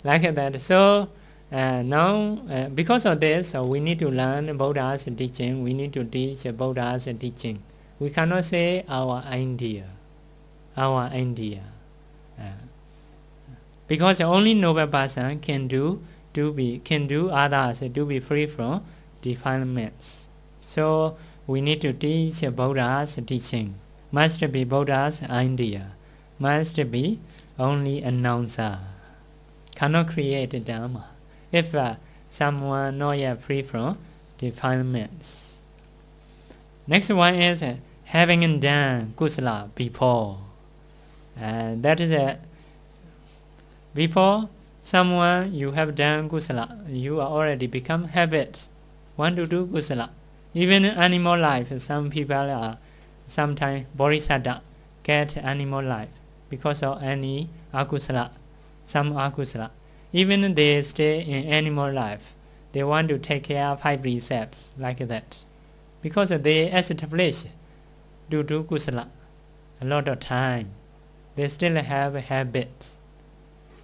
like that. So now, because of this, we need to learn Buddha's teaching. We need to teach Buddha's teaching. We cannot say our idea. Our idea. Because only noble person can do others to be free from defilements. So we need to teach Buddha's teaching. Must be Buddha's idea. Must be only announcer. Cannot create Dharma. If someone not yet free from defilements. Next one is having done kusala before. That is before someone you have done kusala, you are already become habit. Want to do kusala. Even in animal life, some people are sometimes bodhisattva get animal life because of any akusala, some akusala. Even they stay in animal life, they want to take care of 5 precepts like that. Because they establish to do kusala a lot of time. They still have habits.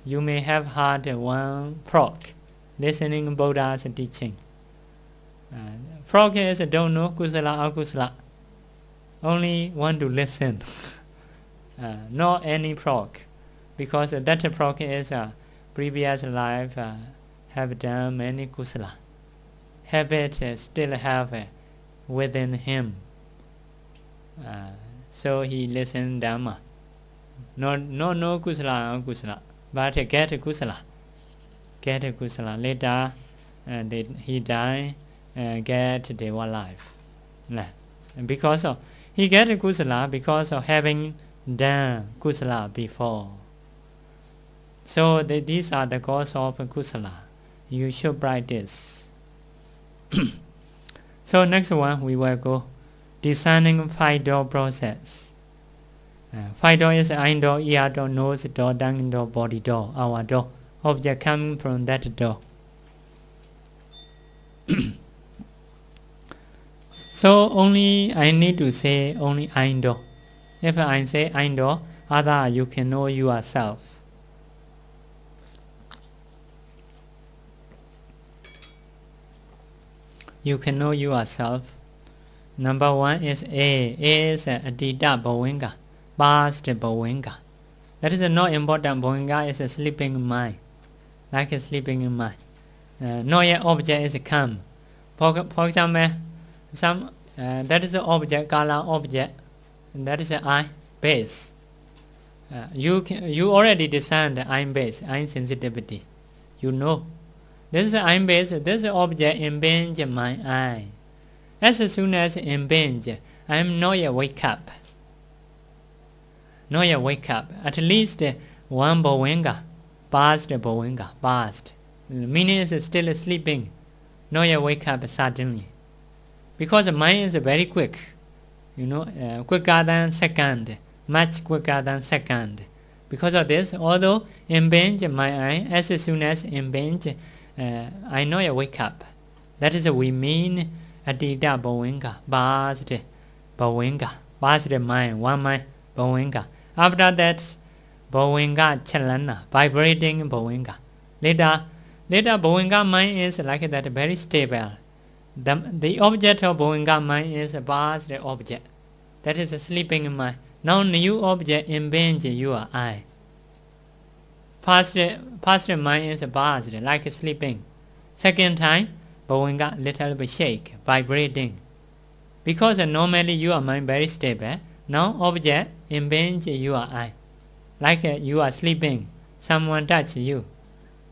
You may have heard one frog listening Buddha's teaching. Frog is don't know kusala akusala. Only want to listen. Not any frog, because that frog is previous life have done many kusala. Habit still have within him. So he listen Dhamma. No kusala akusala, but get kusala. Get kusala. Later he die. Get Deva life. Because of he get kusala because of having done kusala before. So these are the cause of kusala. You should practice. So next one we will go discerning 5 door process. 5 door is eye door, ear door, nose door, tongue door, body door, our door. Object coming from that door. So only I need to say only eye door. If I say eye door, other you can know yourself. You can know yourself. Number 1 is A. A is Adita Bhavinga, past Bhavinga. That is not important. Bhavinga is a sleeping mind, like a sleeping mind. Not yet object is come. For example, that is the object, color object, and that is the eye base. You already discern the eye base, eye sensitivity. You know. This is the eye base, this is the object impinge my eye. As soon as impinge, I am not yet wake up. Not yet wake up. At least one bhavinga, past bhavinga, past. Meaning is still sleeping. Not yet wake up suddenly. Because the mind is very quick. You know, quicker than second. Much quicker than second. Because of this, although impinge my eye, as soon as impinge, I know I wake up. That is we mean adita bhavinga, past bhavinga, past mind, one mind bhavinga. After that, bhavinga chalana, vibrating bhavinga. Later bhavinga mind is like that, very stable. The object of bhavinga mind is past object. That is a sleeping mind. Now new object impinge your eye. Past mind is past, like sleeping. Second time, bhavinga little bit shake, vibrating. Because normally your mind very stable. Now object impinge your eye. Like you are sleeping, someone touch you.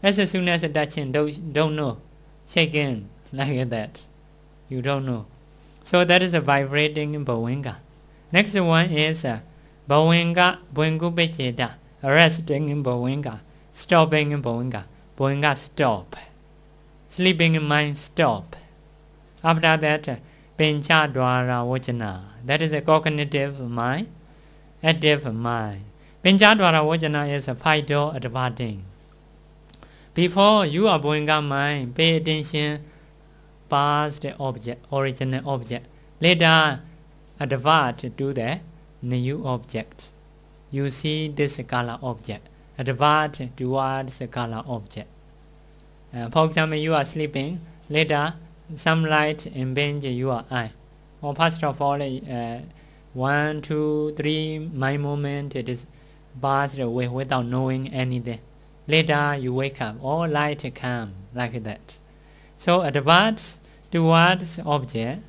As soon as touching, don't know. Shaking, like that. You don't know. So that is a vibrating bhavinga. Next one is bhavinga, bhavinga, resting in bhavinga, stopping in bhavinga. Bhavinga stop. Sleeping in mind stop. After that, pencha dwara vajana. That is a cognitive mind, active mind. Pencha dwara vajana is a 5 door adverting. Before you are bhavinga mind, pay attention past object, original object. Later, advert to the new object. You see this color object. Advert towards the color object. For example, you are sleeping. Later, some light impinge your eye. Or first of all, 1, 2, 3, my moment, it is passed away without knowing anything. Later, you wake up. All light come like that. So, advert towards object.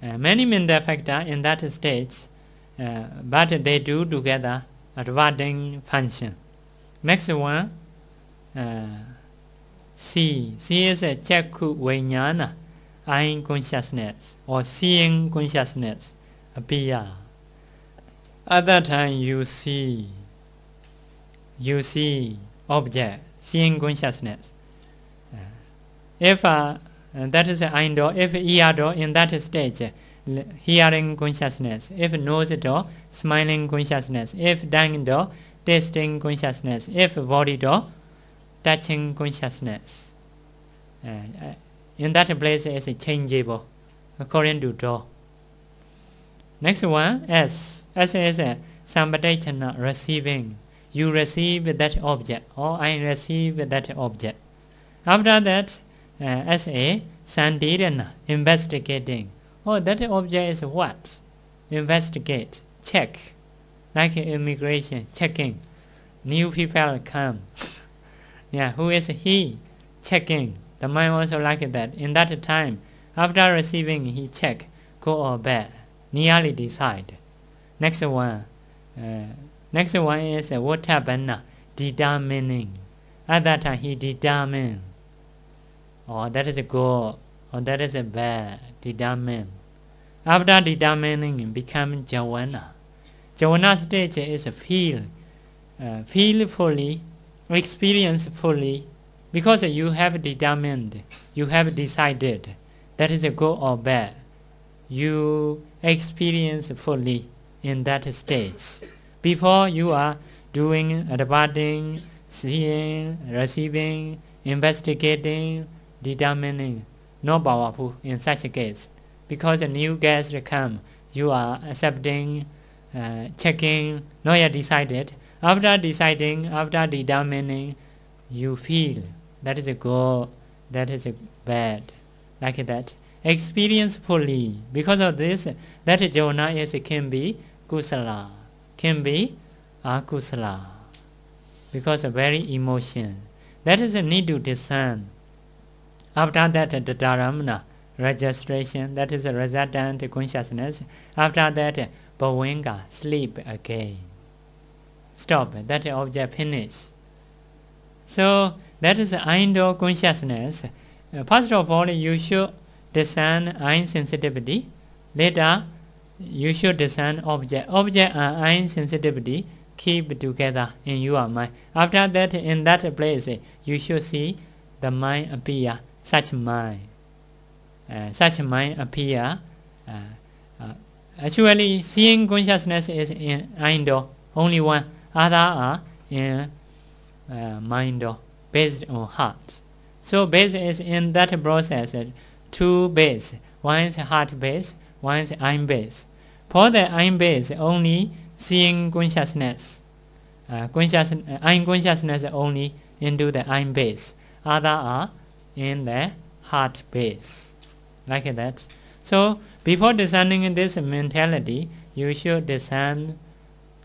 Many mental factors in that stage, but they do together adverting function. Next one, C. C is a chakku vijnana, eye consciousness or seeing consciousness appear. At that time you see object, seeing consciousness. If that is the eye door, if ear door in that stage, hearing consciousness. If nose door, smiling consciousness. If tongue door, tasting consciousness. If body door, touching consciousness. In that place is changeable according to door. Next one, S. S is sampadachana, receiving. You receive that object, or I receive that object. After that, S.A. Sandirana, investigating. Oh, that object is what? Investigate, check. Like immigration, checking. New people come. Yeah, who is he? Checking. The mind also like that. In that time, after receiving, he check, good or bad. Nearly decide. Next one is what happened? Determining. At that time, he determined. Or that is a good, or that is a bad. Determine. After determining, become jhana. Jhana stage is feel fully, experience fully, because you have determined, you have decided that is a good or bad. You experience fully in that stage. Before you are doing, adverting, seeing, receiving, investigating, determining, not powerful in such a case. Because a new guest come, you are accepting, checking, not yet decided. After deciding, after determining, you feel that is a good, that is a bad, like that. Experience fully. Because of this, that jhana is can be kusala, can be akusala. Because of very emotion. That is a need to discern. After that, the dharamana, registration, that is a resultant consciousness. After that, bhavinga, sleep again. Stop, that object finish. So that is indo consciousness. First of all, you should discern eye sensitivity. Later, you should discern object. Object and eye sensitivity keep together in your mind. After that, in that place, you should see the mind appear, such mind. Such mind appear. Actually, seeing consciousness is in indo, only one. Other are in mind, based on heart. So base is in that process, two base. One is heart base, one is eye base. For the eye base, only seeing consciousness. Eye consciousness only into the eye base. Other are in the heart base. Like that. So before discerning this mentality, you should discern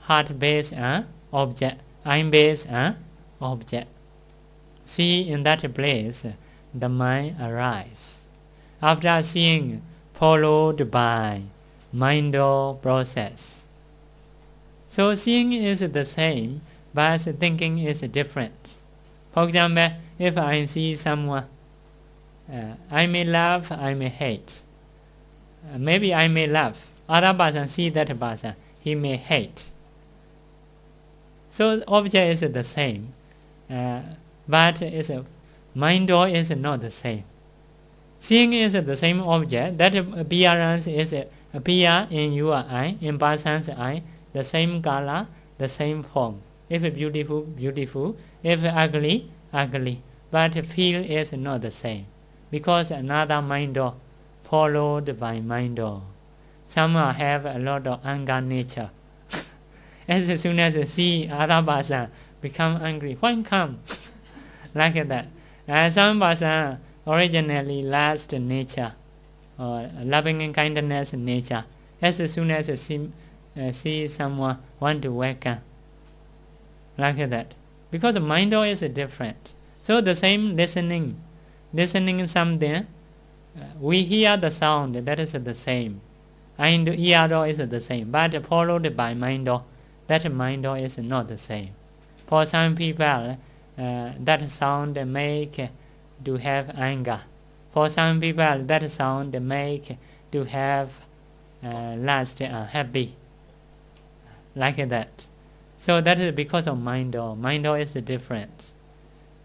heart base and object, eye base and object. See in that place the mind arise. After seeing, followed by mind process. So seeing is the same, but thinking is different. For example, if I see someone, I may love, I may hate. Maybe I may love. Other person see that person, he may hate. So object is the same, but mind is not the same. Seeing is the same object. That appearance is appear in your eye, in person's eye, the same color, the same form. If beautiful, beautiful. If ugly, ugly. But feel is not the same, because another mind followed by mind. Some have a lot of anger nature. As soon as they see other person become angry, when come? Like that. Some person originally last nature, or loving and kindness nature. As soon as they see someone want to welcome. Like that. Because mind is different. So the same listening something, we hear the sound, that is the same. And ear is the same, but followed by mind. That mind is not the same. For some people, that sound make to have anger. For some people, that sound make to have last unhappy. Like that. So that is because of mind. Mind is different.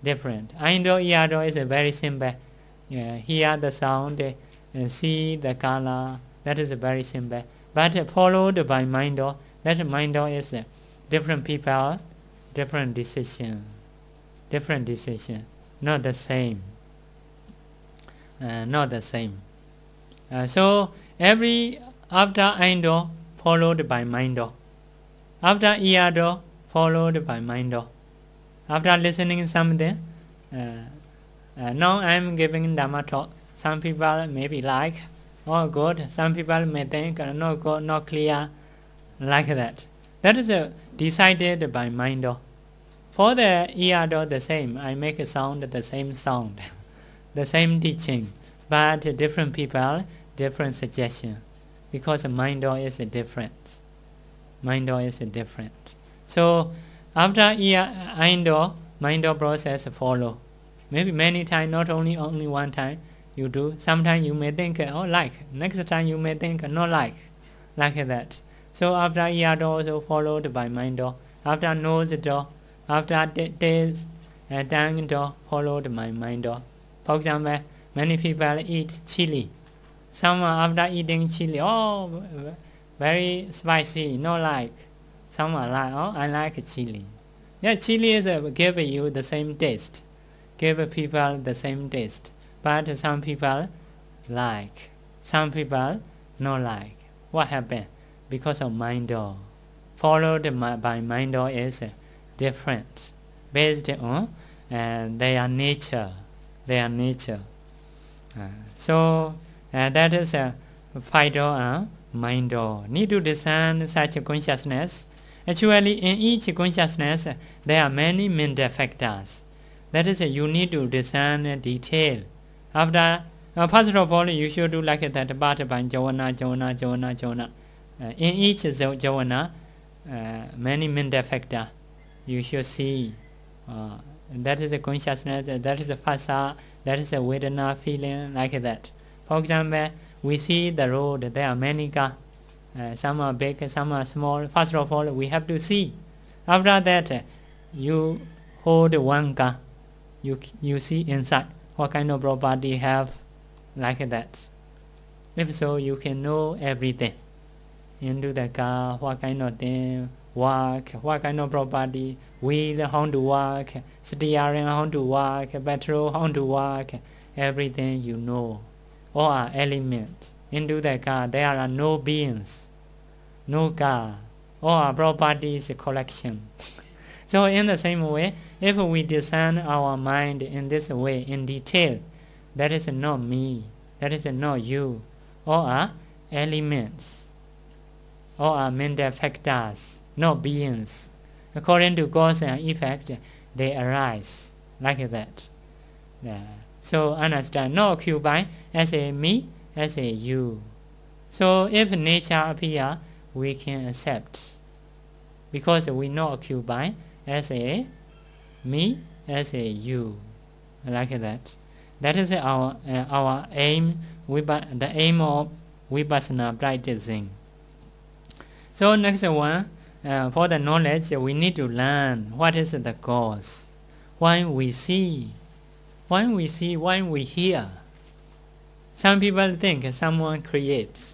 Indo, ear is very simple. Hear the sound, see the color. That is very simple. But followed by mind. That mind is different people, different decision. Not the same. Not the same. So every after indo followed by mind. After ear followed by mind. After listening something, now I am giving Dhamma talk. Some people maybe like, oh good. Some people may think, no good, not clear. Like that. That is decided by mind. For the ear the same. I make a sound, the same sound. The same teaching. But different people, different suggestion. Because mind is different. Mind is different. So after ear, mind process follow. Maybe many times, not only one time you do. Sometimes you may think, oh like. Next time you may think, no like. Like that. So after ear also followed by mind. After nose after taste, tongue followed by mind. For example, many people eat chili. Some after eating chili, oh very spicy, no like. Some are like, oh I like chili. Yeah, chili is give you the same taste. Give people the same taste. But some people like. Some people not like. What happened? Because of mind. Followed by mind is different, based on their nature. So that is Fido and mind. Need to discern such a consciousness. Actually, in each consciousness, there are many mental factors. That is, you need to discern detail. After First of all, you should do like that. Jhana. In each jhana, many mental factors. You should see. That is a consciousness. That is a phasa. That is a vedana feeling like that. For example, we see the road. There are many cars. Some are big, some are small. First of all, we have to see. After that, you hold one car. You see inside what kind of property have, like that. If so, you can know everything. Into the car, what kind of thing work, what kind of property, wheel how to work, steering how to work, petrol how to work, everything you know. All are elements. Into the car, there are no beings, no car. All are properties collection. So in the same way, if we discern our mind in this way, in detail, that is not me, that is not you. All are elements. All are mental factors, not beings. According to cause and effect, they arise like that. So understand, not occupy as a me, as a you. So if nature appear, we can accept. Because we not occupy as a me, as a you. Like that. That is our aim, the aim of Vipassanā practicing. So next one, for the knowledge, we need to learn what is the cause. Why we see, why we hear. Some people think someone creates.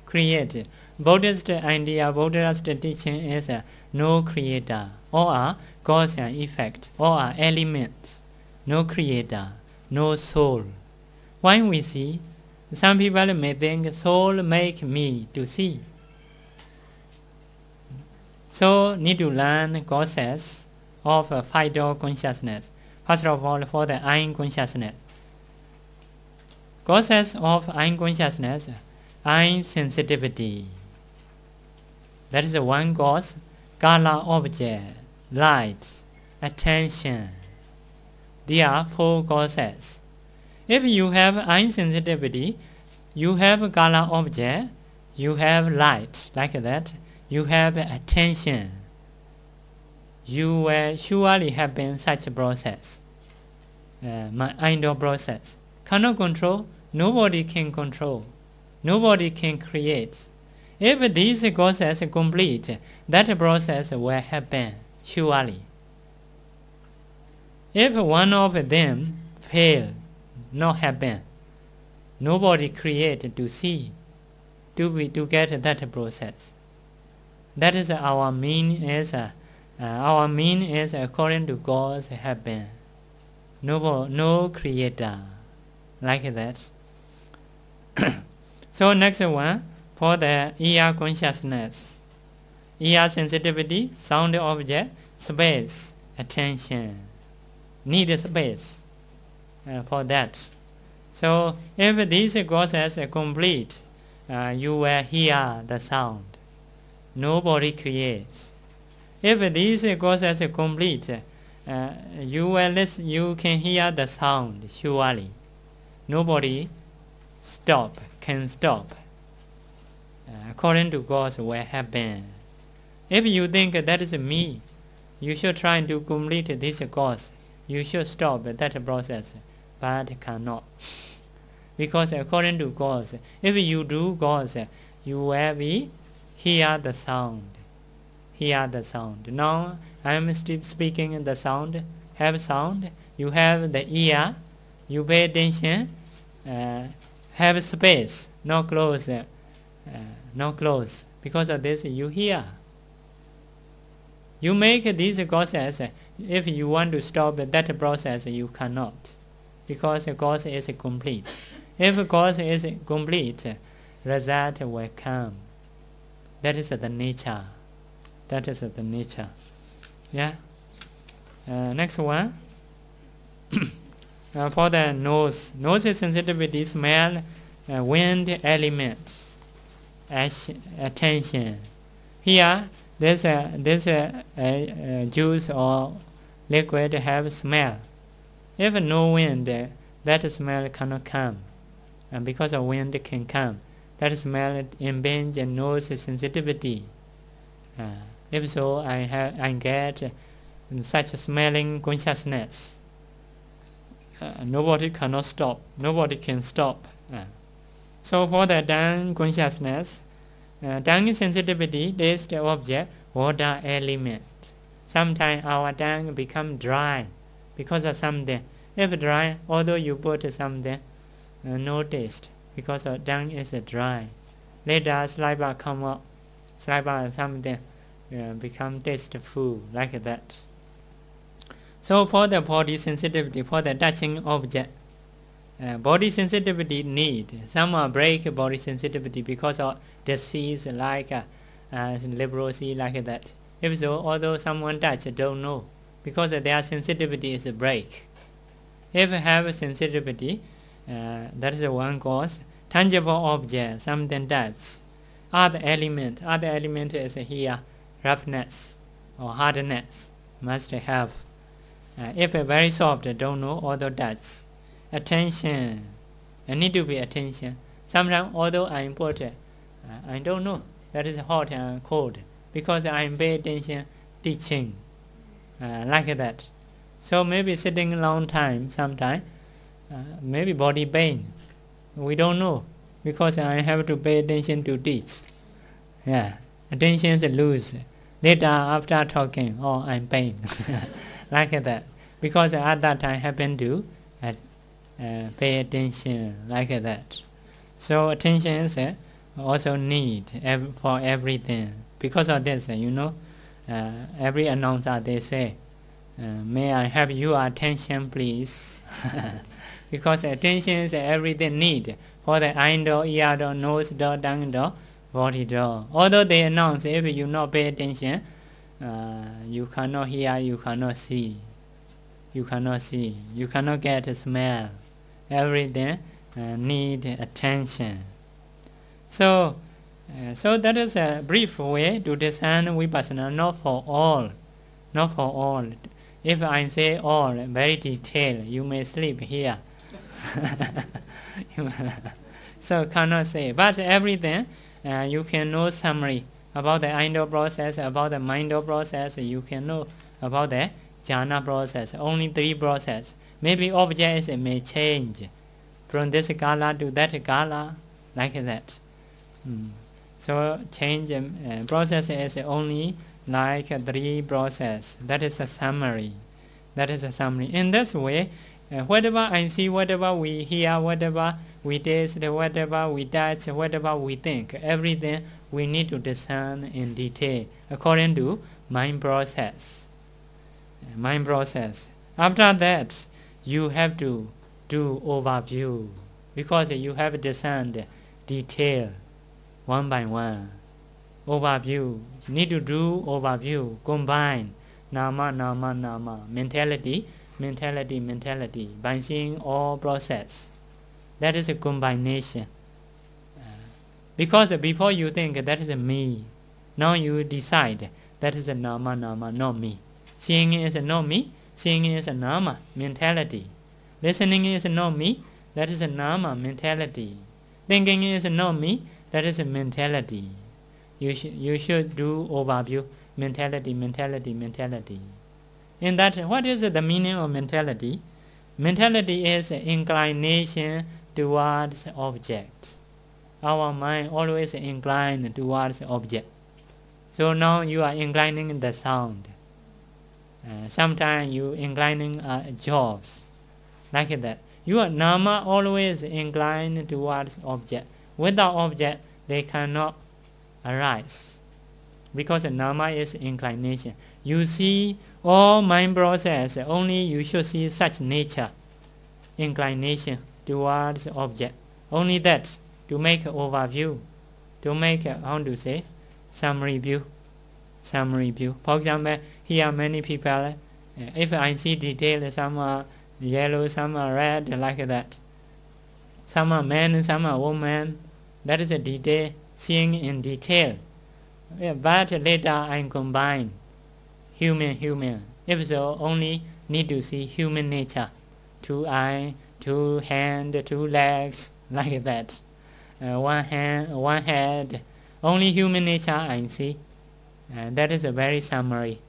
Create. Buddhist idea, Buddhist teaching is no creator. All are cause and effect. All are elements. No creator. No soul. Why we see? Some people may think soul make me to see. So need to learn causes of five-door consciousness. First of all, for the eye consciousness. Causes of eye consciousness, eye sensitivity. That is one cause. Color object, light, attention. There are four causes. If you have eye sensitivity, you have color object, you have light, like that. You have attention. You will surely happen such a process. Mind process. Cannot control, nobody can control. Nobody can create. If these causes complete, that process will happen, surely. If one of them fail, not happen, nobody create to see, to get that process. That is our mean is according to God's happen. No creator, like that. So next one, for the ear consciousness, ear sensitivity, sound object, space, attention, need space for that. So if these causes are complete, you will hear the sound. Nobody creates. If these causes are complete, you can hear the sound surely. Nobody can stop. According to God's will happen. If you think that is me, you should try to complete this cause. You should stop that process, but cannot. Because according to God, if you do God, you will be hear the sound. Hear the sound. Now I am still speaking the sound. Have sound. You have the ear. You pay attention. Have space. No close. No close. Because of this, you hear. You make these causes. If you want to stop that process, you cannot. Because the cause is complete. If the cause is complete, result will come. That is the nature. That is the nature. Yeah. Next one. For the nose. Nose sensitivity, smell, wind elements, attention. Here, this juice or liquid have smell. If no wind, that smell cannot come. And because of wind it can come. That smell impinge and nose sensitivity. If so, I get such smelling consciousness. Nobody cannot stop. Nobody can stop. So for the tongue consciousness, tongue sensitivity, taste object, water element. Sometimes our tongue become dry because of something. If dry, although you put something, no taste because our tongue is dry. Later saliva come up, saliva something become tasteful like that. So for the body sensitivity, for the touching object, body sensitivity need. Some break body sensitivity because of disease like leprosy like that. If so, although someone touch, don't know because their sensitivity is a break. If have sensitivity, that is one cause. Tangible object, something touch. Other element is here, roughness or hardness must have. If very soft, don't know, although touch. Attention, need to be attention. Sometimes although I import, I don't know, that is hot and cold, because I pay attention teaching, like that. So maybe sitting a long time, sometime, maybe body pain. We don't know, because I have to pay attention to teach. Attention is loose. Later after talking, oh, I'm pain, like that. Because at that time I happen to pay attention like that. So attention is also need for everything. Because of this, every announcer they say, may I have your attention please? Because attention is everything need for the eye door, ear door, nose door, tongue door, body door. Although they announce, if you not pay attention, you cannot hear, you cannot see. You cannot get a smell. Everything need attention. So that is a brief way to discern Vipassana, not for all. If I say all, very detailed, you may sleep here. So cannot say. But everything, you can know summary about the eye door process, about the mind door process, you can know about the jhana process, only 3 process. Maybe objects may change from this color to that color, like that. So change process is only like 3 process. That is a summary. In this way, whatever I see, whatever we hear, whatever we taste, whatever we touch, whatever we think, everything we need to discern in detail according to mind process. After that, you have to do overview, because you have discerned detail one by one. Overview. You need to do overview. Combine nama, mentality, by seeing all process. That is a combination. Because before you think that is a me, now you decide that is a nama, not me. Seeing is not me, seeing is a nama, mentality. Listening is not me, that is a nama, mentality. Thinking is not me, that is a mentality. You should do overview, mentality. In that, what is the meaning of mentality? Mentality is inclination towards object. Our mind always inclined towards object. So now you are inclining the sound. Sometimes you inclining jobs, like that. Your nama always inclined towards object. Without object, they cannot arise, because the nama is inclination. You see all mind process, only you should see such nature, inclination towards object. Only that, to make an overview, to make summary view. For example, here many people, if I see detail, some are yellow, some are red, like that. Some are men, some are women. That is a detail, seeing in detail. But later I combine human. If so, only need to see human nature. 2 eyes, 2 hands, 2 legs, like that. 1 hand, 1 head. Only human nature I see. That is a very summary.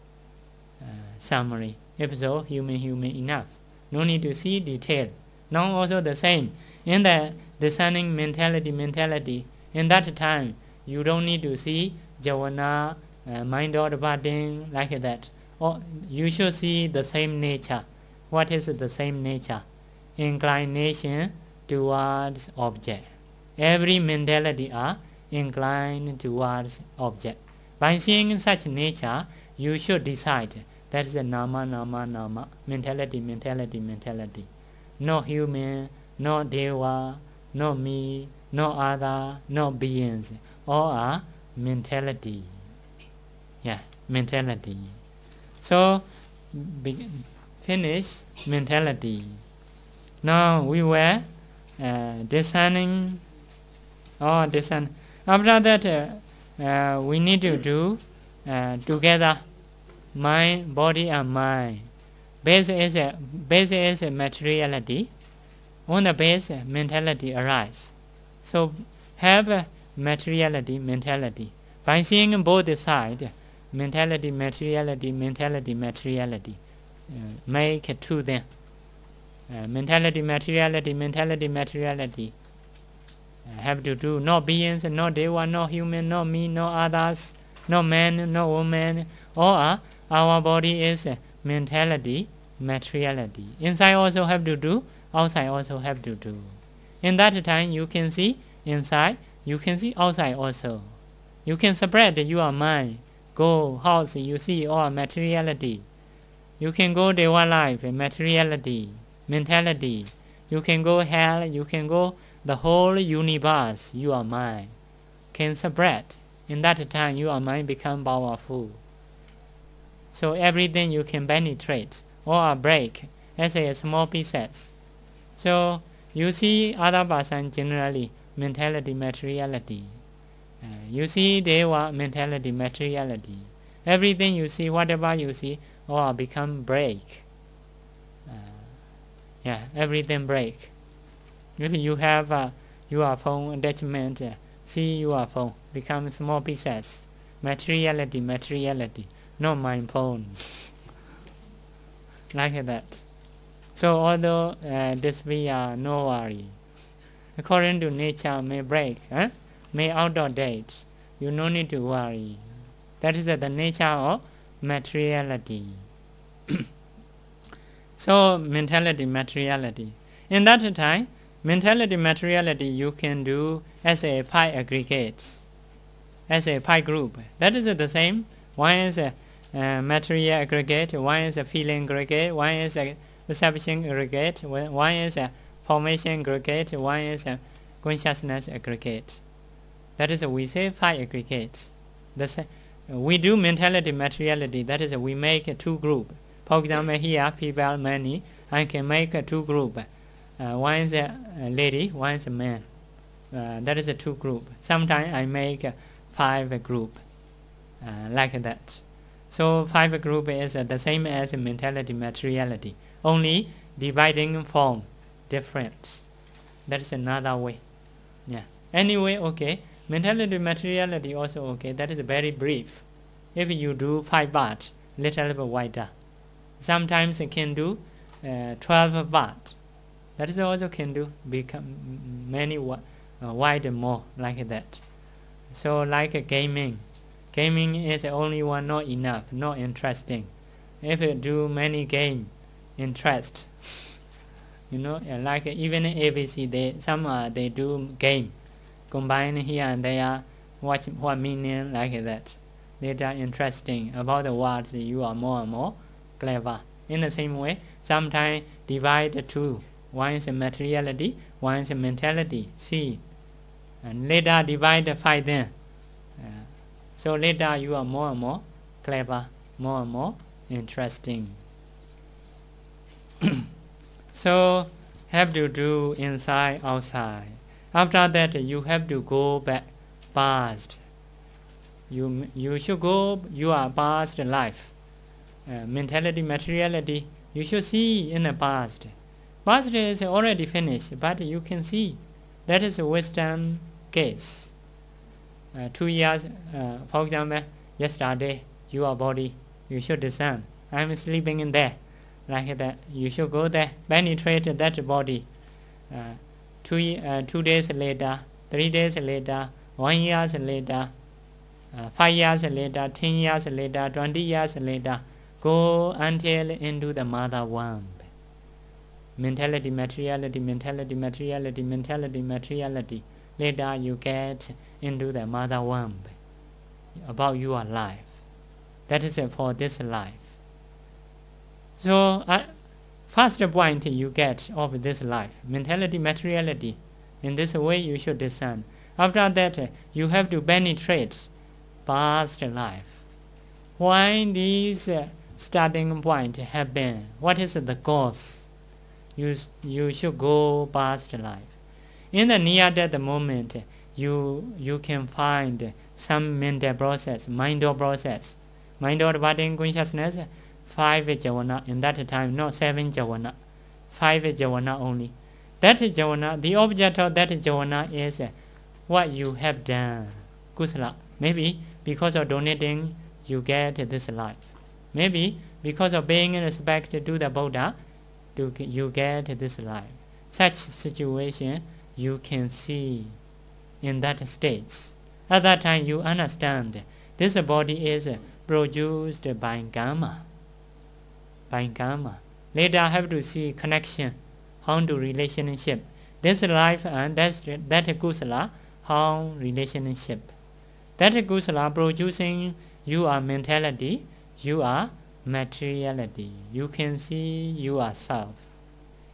If so, human enough. No need to see detail. Now also the same. In the discerning mentality, in that time, you don't need to see javana, mind or departing, like that. Or you should see the same nature. What is the same nature? Inclination towards object. Every mentality are inclined towards object. By seeing such nature, you should decide that is a nama, mentality. No human, no deva, no me, no other, no beings. All are mentality. Mentality. So, finish mentality. Now we were discerning. After that, we need to do together mind, body, and mind. Base is a materiality. On the base, mentality arises. So have materiality, mentality. By seeing both sides, mentality, materiality, make two then. Mentality, materiality. Have to do no beings, no deva, no human, no me, no others, no man, no woman. Or our body is mentality, materiality. Inside also have to do, outside also have to do. In that time you can see inside, you can see outside also. You can spread your mind. Go house, you see all materiality. You can go deva life, materiality, mentality. You can go hell, you can go the whole universe, your mind can spread. In that time, your mind become powerful. So everything you can penetrate or break as a small pieces. So you see other person generally mentality, materiality. You see deva mentality, materiality. Everything you see, whatever you see, all become break. Everything break. If you have your phone attachment, see your phone become small pieces. Materiality, not my phone. Like that. So although this be no worry. According to nature may break, may outdoor date. You no need to worry. That is the nature of materiality. So mentality, materiality. In that time, mentality, materiality you can do as a pi aggregates, as a pi group. That is the same. One is a material aggregate, one is a feeling aggregate, one is a perception aggregate, one is a formation aggregate, one is a consciousness aggregate. That is we say pi aggregates. We do mentality, materiality. That is we make two groups. For example, here people many. I can make two groups. One is a lady, one is a man. That is a two group. Sometimes I make 5 group, like that. So 5 group is the same as mentality, materiality. Only dividing form different. That is another way. Anyway, okay. Mentality, materiality also okay. That is very brief. If you do 5 parts, little bit wider. Sometimes it can do 12 parts. That is also can do become many wide more like that. So like gaming is only one, not enough, not interesting. If you do many game, interest. Like even ABC, they do game, combine here and there, what meaning like that. They are interesting about the words. You are more and more clever. In the same way, sometimes divide two. One is a materiality, one is a mentality. See, and later divide 5 then. So later you are more and more clever, more and more interesting. So have to do inside, outside. After that you have to go back past. You should go your past life. Mentality, materiality, you should see in the past. Past is already finished, but you can see that is a Western case. 2 years, for example, yesterday, your body, you should descend. I'm sleeping in there, like that. You should go there, penetrate that body. 2 days later, 3 days later, 1 year later, 5 years later, 10 years later, 20 years later, go until into the mother womb. Mentality, materiality, mentality, materiality, mentality, materiality. Later you get into the mother womb about your life. That is for this life. So first point you get of this life, mentality, materiality. In this way you should descend. After that you have to penetrate past life. Why these starting point happen? What is the cause? You should go past life. In the near-death moment, you can find some mental process, mind-or process. Mind-or departing consciousness, 5 jhana. In that time, not 7 jhana, 5 jhana only. That jhana, the object of that jhana is what you have done. Kusala. Maybe because of donating, you get this life. Maybe because of paying respect to the Buddha, you get this life. Such situation you can see in that stage. At that time you understand this body is produced by karma. By karma. Later I have to see connection, how to relationship. This life and that kusala, how relationship. That kusala producing you are mentality, you are materiality. You can see yourself.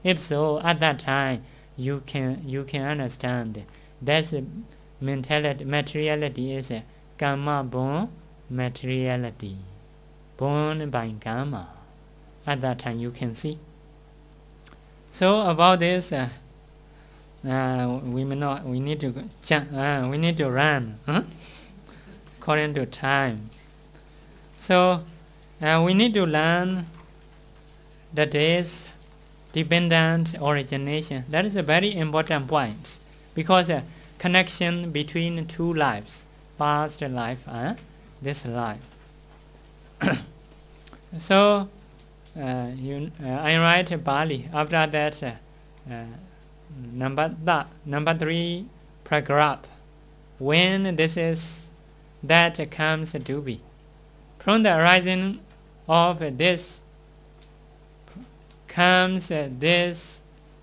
If so, at that time you can understand that mentality, materiality is karma born materiality, born by karma. At that time you can see. So about this, we need to run according to time. So we need to learn the days dependent origination. That is a very important point, because connection between two lives, past life and this life. So I write Bali. After that, number 3 paragraph. When this is that comes to be, from the arising of this comes the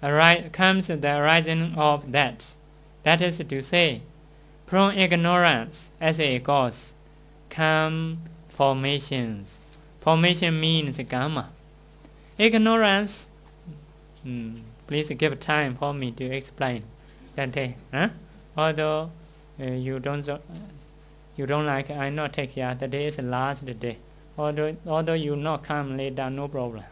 arising of that. That is to say, from ignorance as a cause come formations. Formation means karma. Ignorance. Please give time for me to explain that day. Although you don't like, I not take care. The day is the last day. Although you not come later, no problem.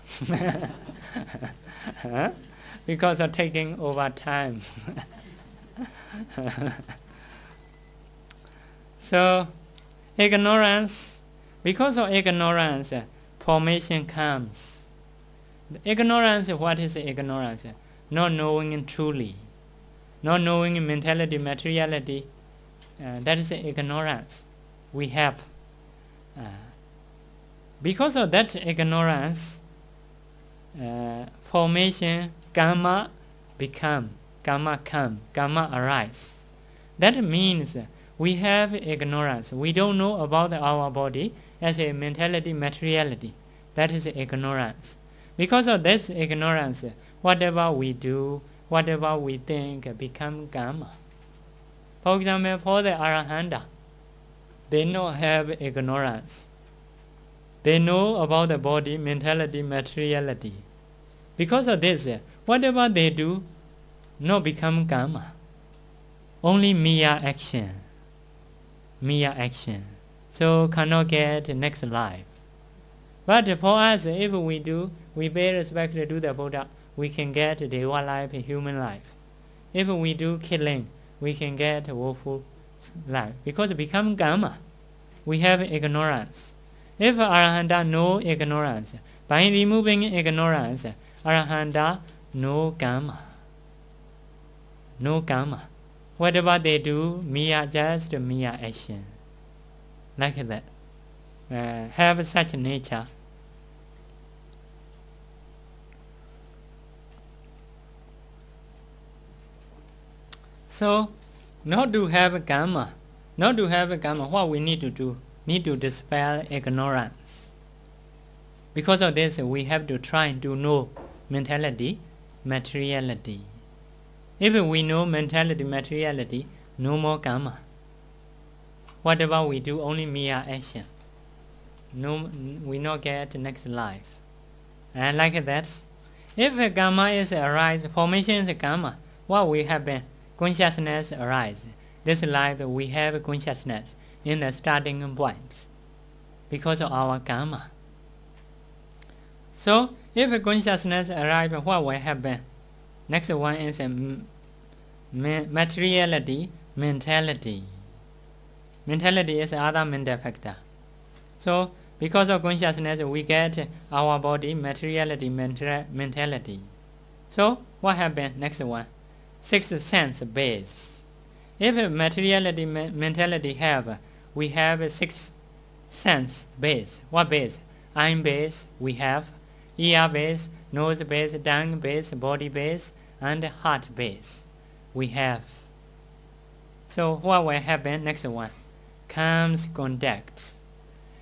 Because of taking over time. So ignorance, because of ignorance, formation comes. The ignorance, what is ignorance? Not knowing truly, not knowing mentality, materiality. That is ignorance we have. Because of that ignorance, formation, karma become, karma come, karma arise. That means we have ignorance. We don't know about our body as a mentality, materiality. That is ignorance. Because of this ignorance, whatever we do, whatever we think become karma. For example, for the Arahanta, they don't have ignorance. They know about the body, mentality, materiality. Because of this, whatever they do, not become karma. Only mere action. Mere action. So cannot get next life. But for us, if we do, we pay respect to the Buddha, we can get Deva life, human life. If we do killing, we can get woeful life. Because it becomes karma. We have ignorance. If Arahanta know ignorance, by removing ignorance, Arahanta no karma. No karma. Whatever they do, just mere action. Like that. Have such nature. So, not to have karma, what we need to do? Need to dispel ignorance. Because of this, we have to try to know mentality, materiality. If we know mentality, materiality, no more karma. Whatever we do, only mere action. No, we not get next life. And like that, if karma is arise, formation is karma, what will happen? Consciousness arise. This life we have consciousness in the starting point because of our karma. So, if consciousness arrives, what will happen? Next one is materiality, mentality. Mentality is other mental factor. So, because of consciousness, we get our body, materiality, mentality. So, what happens? Next one, sixth sense base. If materiality, mentality have, we have a sixth sense base. What base? Eye base we have, ear base, nose base, tongue base, body base, and heart base we have. So what will happen? Next one comes contact.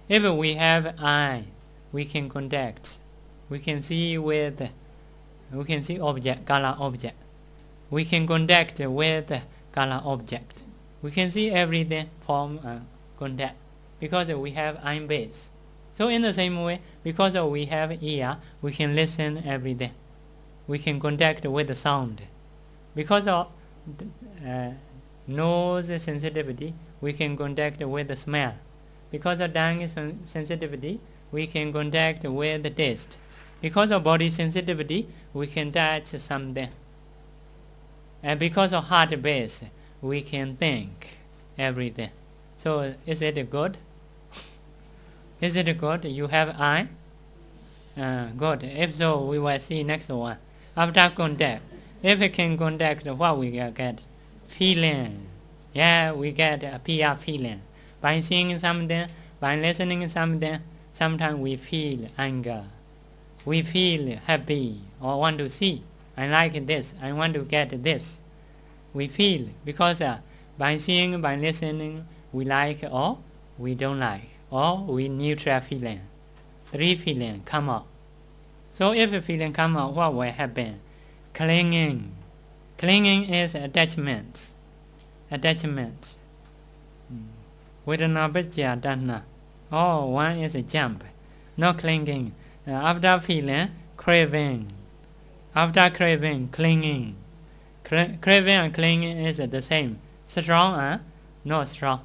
If we have eye, we can contact. We can see object, color object. We can contact with color object. We can see everything from contact because we have eye base. So in the same way, because we have ear, we can listen everything. We can contact with the sound. Because of nose sensitivity, we can contact with the smell. Because of tongue sensitivity, we can contact with the taste. Because of body sensitivity, we can touch something. And because of heart base, we can think everything. So is it good? Is it good? You have eye? Good. If so, we will see next one. After contact, if we can contact, what we get? Feeling. Yeah, we get a PR feeling. By seeing something, by listening to something, sometimes we feel anger. We feel happy or want to see. I like this. I want to get this. We feel because by seeing, by listening, we like or we don't like, or we neutral feeling. Three feeling come out. So if a feeling come out, what will happen? Clinging. Clinging is attachment. Attachment. Vedana bhajya dana. Oh, one is a jump. No clinging. After feeling, craving. After craving, clinging. Craving and clinging is the same. Strong, not strong.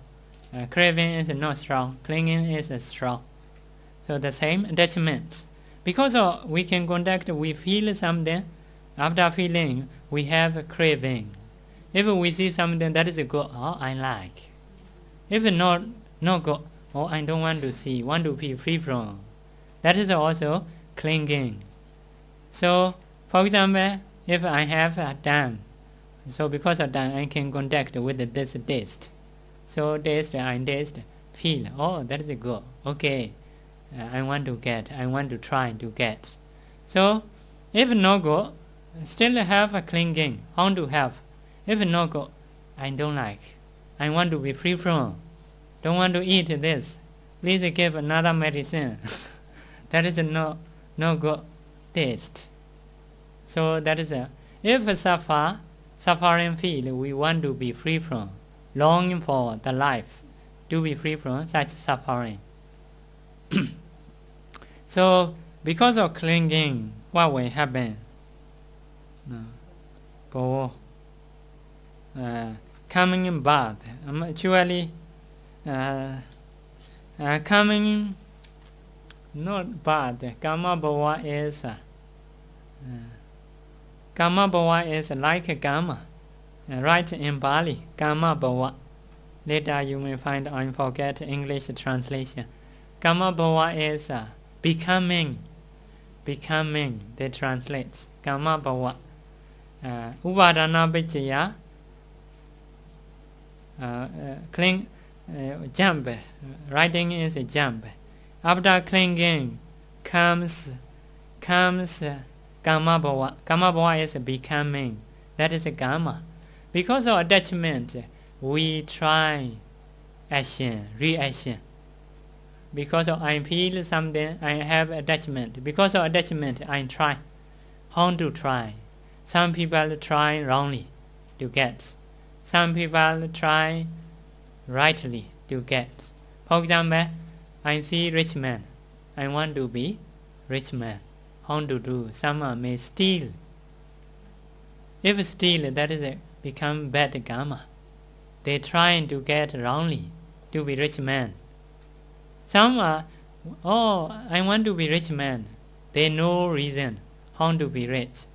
Craving is not strong. Clinging is strong. So the same attachment. Because we can contact, we feel something. After feeling, we have a craving. If we see something that is good, oh, I like. If not good, oh, I don't want to see, want to be free from. That is also clinging. So, for example, if I have a tongue, so because of tongue, I can contact with this taste. So taste, I taste, feel, oh, that is good. Okay, I want to get, I want to try to get. So, if not good, still have a clinging, how to have. If not good, I don't like. I want to be free from. Don't want to eat this. Please give another medicine. That is no good taste. So that is if suffering feel, we want to be free from, longing for the life, to be free from such suffering. So because of clinging, what will happen? Coming in birth, actually coming not bad. Karma bhava is like a karma, right in Bali. Karma bhava. Later you may find I forget English translation. Karma bhava is becoming. Becoming. They translate. Kama bhava. Upadana vicaya. Cling, jump. Riding is a jump. After clinging comes Kama bhava. Kama bhava is becoming. That is a Kama. Because of attachment, we try action, reaction. Because of I feel something, I have attachment. Because of attachment, I try. How to try? Some people try wrongly to get. Some people try rightly to get. For example, I see rich man. I want to be rich man. How to do? Some may steal. If steal, that is become bad karma. They trying to get wrongly to be rich man. Some are, I want to be rich man. They know reason how to be rich.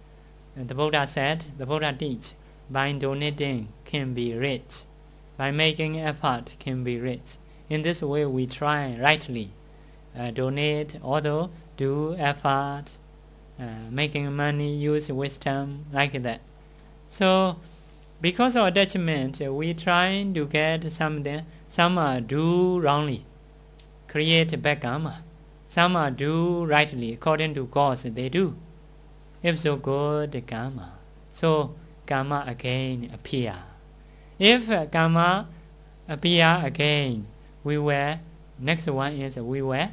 And the Buddha said, the Buddha teach, by donating can be rich. By making effort can be rich. In this way we try rightly. Donate, although do effort, making money, use wisdom, like that. So, because of attachment, we try to get something. Some do wrongly, create bad karma. Some do rightly, according to cause they do. If so, good karma. So, karma again appear. If karma appear again, we will, next one is we will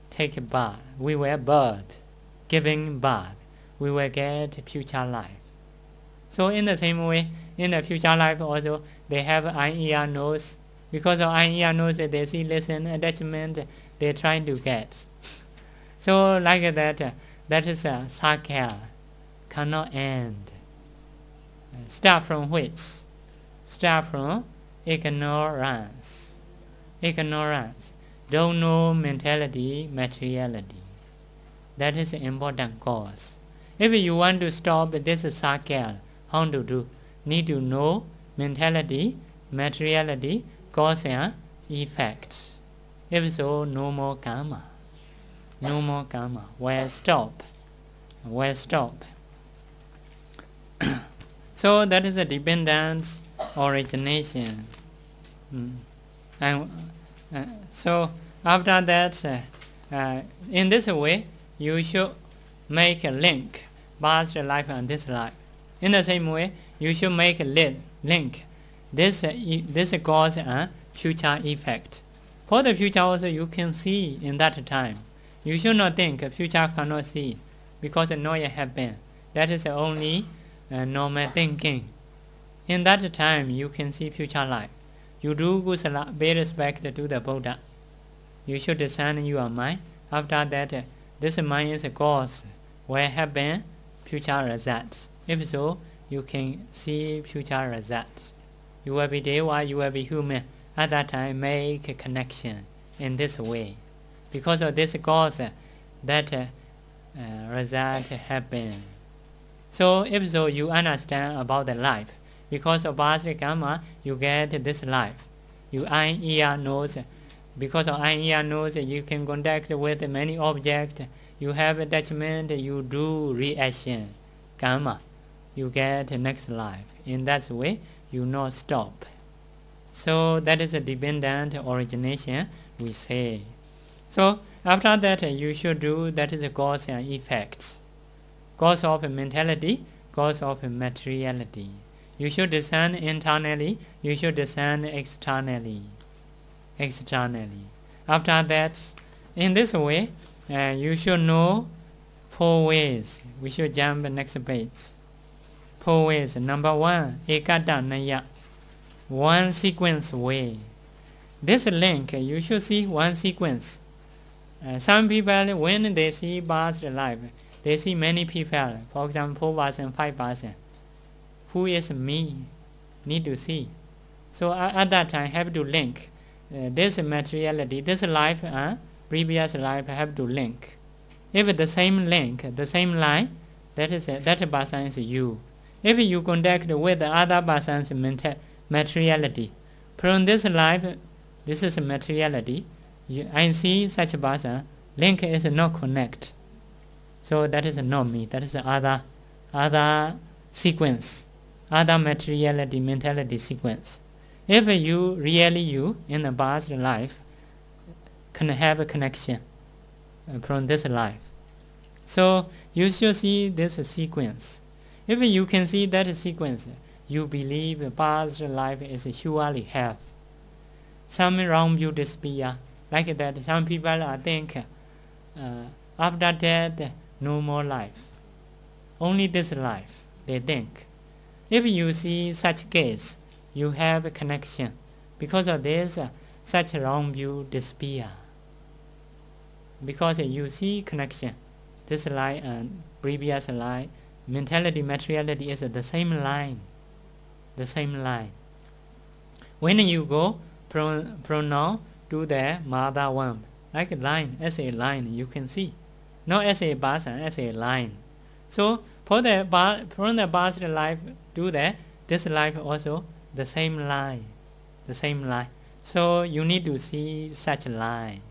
take a bath. We will birth, giving birth. We will get future life. So in the same way, in the future life also, they have eye, ear, nose. Because of eye, ear, nose, they see, listen, attachment, they try to get. So like that, that is a cycle, cannot end. Start from which? Start from ignorance. Ignorance. Don't know mentality, materiality. That is an important cause. If you want to stop this cycle, how to do? Need to know mentality, materiality, cause and effect. If so, no more karma. No more karma. Where stop? Where stop? So that is a dependent origination. So after that, in this way, you should make a link, past life and this life. In the same way, you should make a link, this cause and future effect. For the future also you can see in that time. You should not think future cannot see, because not yet happened. That is only normal thinking. In that time you can see future life. You do kusala, pay respect to the Buddha. You should discern your mind. After that, this mind is a cause where happen future results. If so, you can see future results. You will be Deva, you will be human. At that time, make a connection in this way. Because of this cause, that result happen. So, if so, you understand about the life. Because of past karma, you get this life. You eye, ear, nose. Because of eye, ear, nose, you can contact with many objects. You have attachment, you do reaction, karma. You get next life. In that way, you not stop. So that is a dependent origination, we say. So after that, you should do, that is a cause and effect. Cause of mentality, cause of materiality. You should discern internally, you should discern externally. After that, in this way, you should know 4 ways. We should jump the next page. 4 ways. Number 1, ekata naya. One sequence way. This link, you should see one sequence. Some people, when they see past life, they see many people. For example, 4%, 5%. Who is me? Need to see. So at that time, have to link this materiality, this life, previous life, have to link. If the same link, the same line, that person is you. If you contact with the other person's materiality, from this life, this is materiality. I see such a person, link is not connect. So that is not me, that is the other other sequence, other materiality, mentality sequence. If you really you in the past life can have a connection from this life, so you should see this sequence. If you can see that sequence, you believe the past life is surely have. Some wrong view disappear. Like that, some people think after death no more life, only this life, they think. If you see such case, you have a connection. Because of this, such wrong view disappear. Because you see connection. This line and previous line, mentality, materiality is the same line. The same line. When you go pronoun to the mother one, like a line, as a line, you can see. Not as a person, as a line. So from the past life to this life also the same line. The same line. So you need to see such line.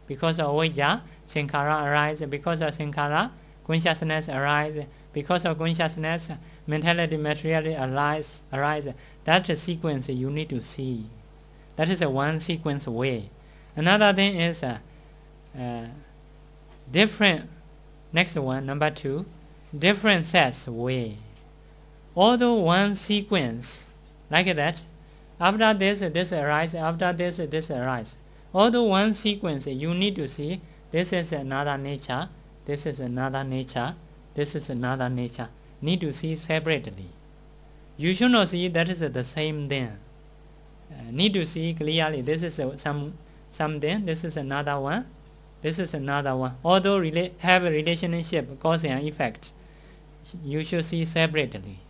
Because of Vijja, Sankhara arises. Because of Sankhara, consciousness arises. Because of consciousness, mentality, materiality arise. That sequence you need to see. That is a one sequence way. Another thing is different. Next one, number 2, different sets way. Although one sequence like that, after this arises, after this arises. Although one sequence, you need to see this is another nature, this is another nature, this is another nature. Need to see separately. You should not see that is the same thing. Need to see clearly. This is something. This is another one. This is another one. Although have a relationship, cause and effect, you should see separately.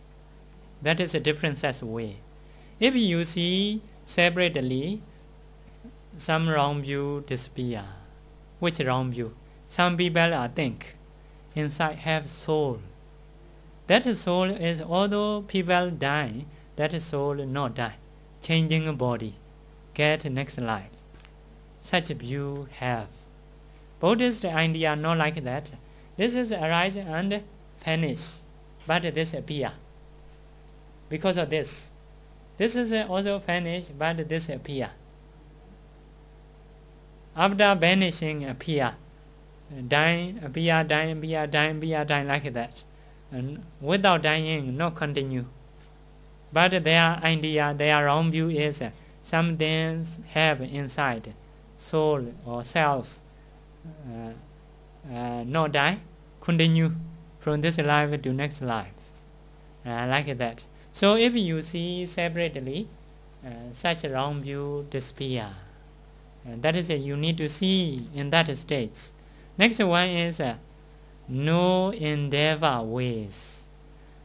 That is a different sense way. If you see separately, some wrong view disappear. Which wrong view? Some people think inside have soul. That soul is, although people die, that soul not die. Changing a body, get next life. Such view have. Buddhist idea not like that. This is arise and vanish, but this appear. Because of this. This is also vanish, but this appear. After vanishing appear, dying appear, dying appear, dying appear, dying like that. And without dying, not continue. But their idea, their wrong view is some things have inside, soul or self, not die, continue from this life to next life, like that. So if you see separately, such wrong view disappear. That is you need to see in that stage. Next one is no endeavor ways.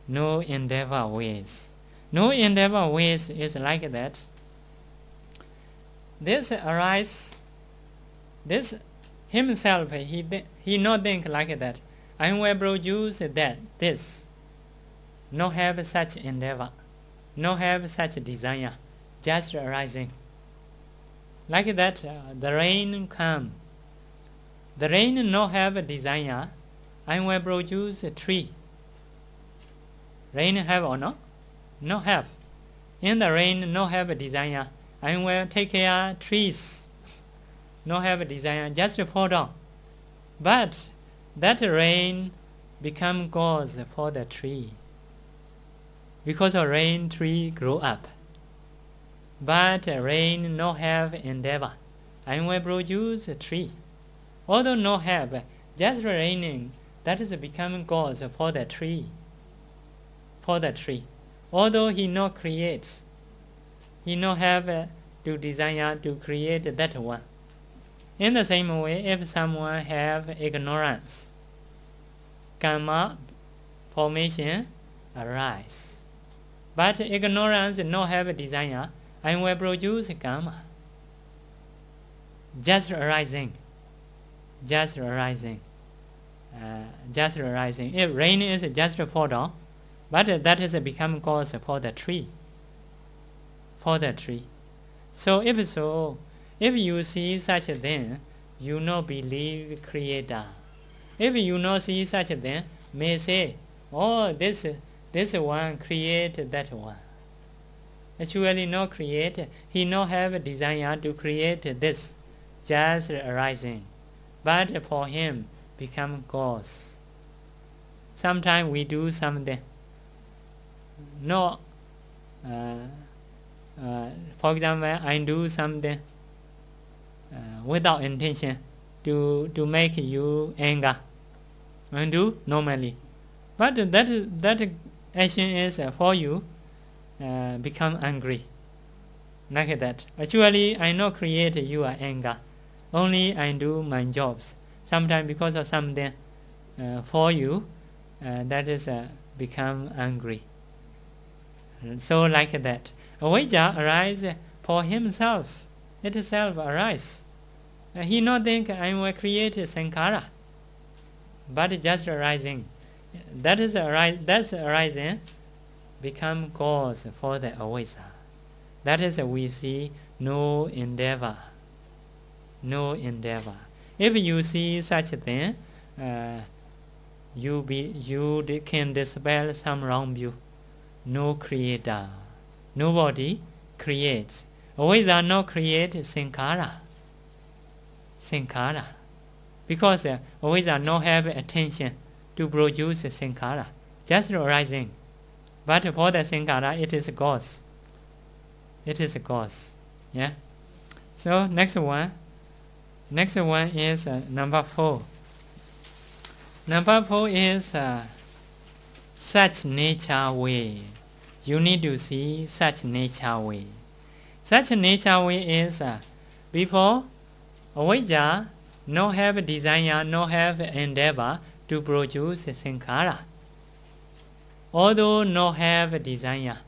No endeavor ways. No endeavor ways is like that. This arise. This himself he not think like that. I will produce that this. No have such endeavor. No have such desire. Just arising. Like that, the rain come. The rain no have a desire. I will produce a tree. Rain have or no? No have. In the rain no have a desire. I will take care trees. No have a desire. Just fall down. But that rain become cause for the tree. Because of rain, tree grow up. But rain no have endeavor. I will produce a tree. Although no have, just raining, that is becoming cause for the tree. For the tree. Although he no creates, he no have to desire to create that one. In the same way, if someone have ignorance, karma formation arise. But ignorance no have a desire, I will produce karma. Just arising. Just arising. Just arising. If rain is just fall down, but that is become cause for the tree. For the tree. So if you see such a thing, you no believe Creator. If you no see such a thing, may say oh, this one create that one. Actually not create, he not have a desire to create this, just arising. But for him, become cause. Sometimes we do something, no, for example, I do something without intention to make you anger. I do normally. But that action is for you become angry. Like that. Actually, I not create your anger. Only I do my jobs. Sometimes because of something for you, that is become angry. So like that. Avijja arise for himself. Itself arise. He not think I will create sankhara, but just arising. That's arising become cause for the avijja. That is we see no endeavor. No endeavor. If you see such a thing, you can dispel some wrong view. No creator. Nobody creates. Avijja not create sankhara. Sankhara. Because avijja not have attention to produce sankhara. Just arising. But for the sankhara, it is cause. It is a cause. Yeah. So next one. Next one is number 4. Number 4 is such nature way. You need to see such nature way. Such nature way is before avijja no have desire, no have endeavor to produce sankhara. Although no have desire,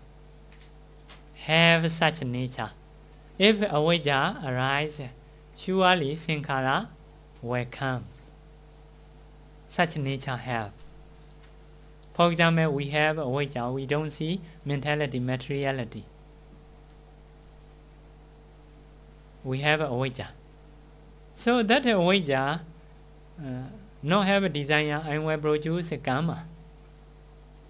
have such nature. If avijja arise, surely sankhara will come. Such nature have. For example, we have avijja, we don't see mentality, materiality. We have avijja. So that avijja no have a desire and will produce a karma.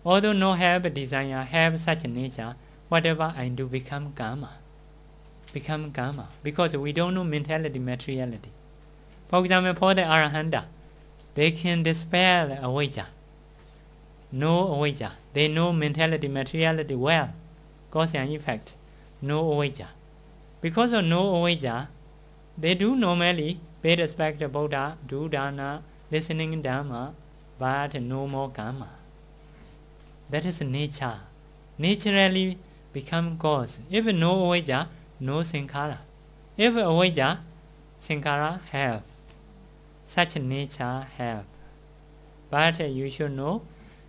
Although no have a desire, have such a nature, whatever I do become karma. Become karma. Because we don't know mentality, materiality. For example, for the arahanta, they can dispel avijja. No avijja. They know mentality, materiality well. Cause and effect. No avijja. Because of no avijja, they do normally pay respect to Buddha, do dana, listening Dhamma, but no more karma. That is nature. Naturally become cause. If no avijja, no sankhara. If avijja, sankhara have. Such nature have. But you should know,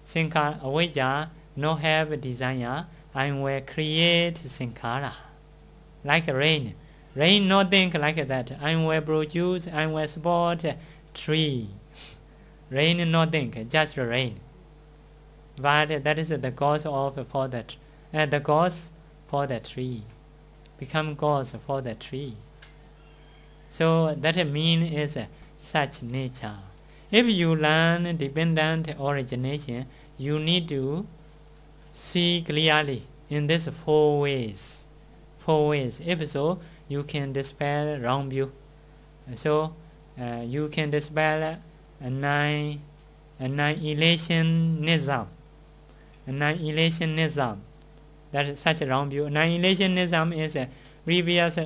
sankhara, avijja no have desire, and will create sankhara. Like rain. Rain not think like that. I will produce, I will support tree. Rain not think, just rain. But that is the cause of for that. The cause for the tree. Become cause for the tree. So that mean is such nature. If you learn dependent origination, you need to see clearly in these 4 ways. 4 ways. If so, you can dispel wrong view. So you can dispel annihilationism. Annihilationism. That is such a wrong view. Annihilationism is previous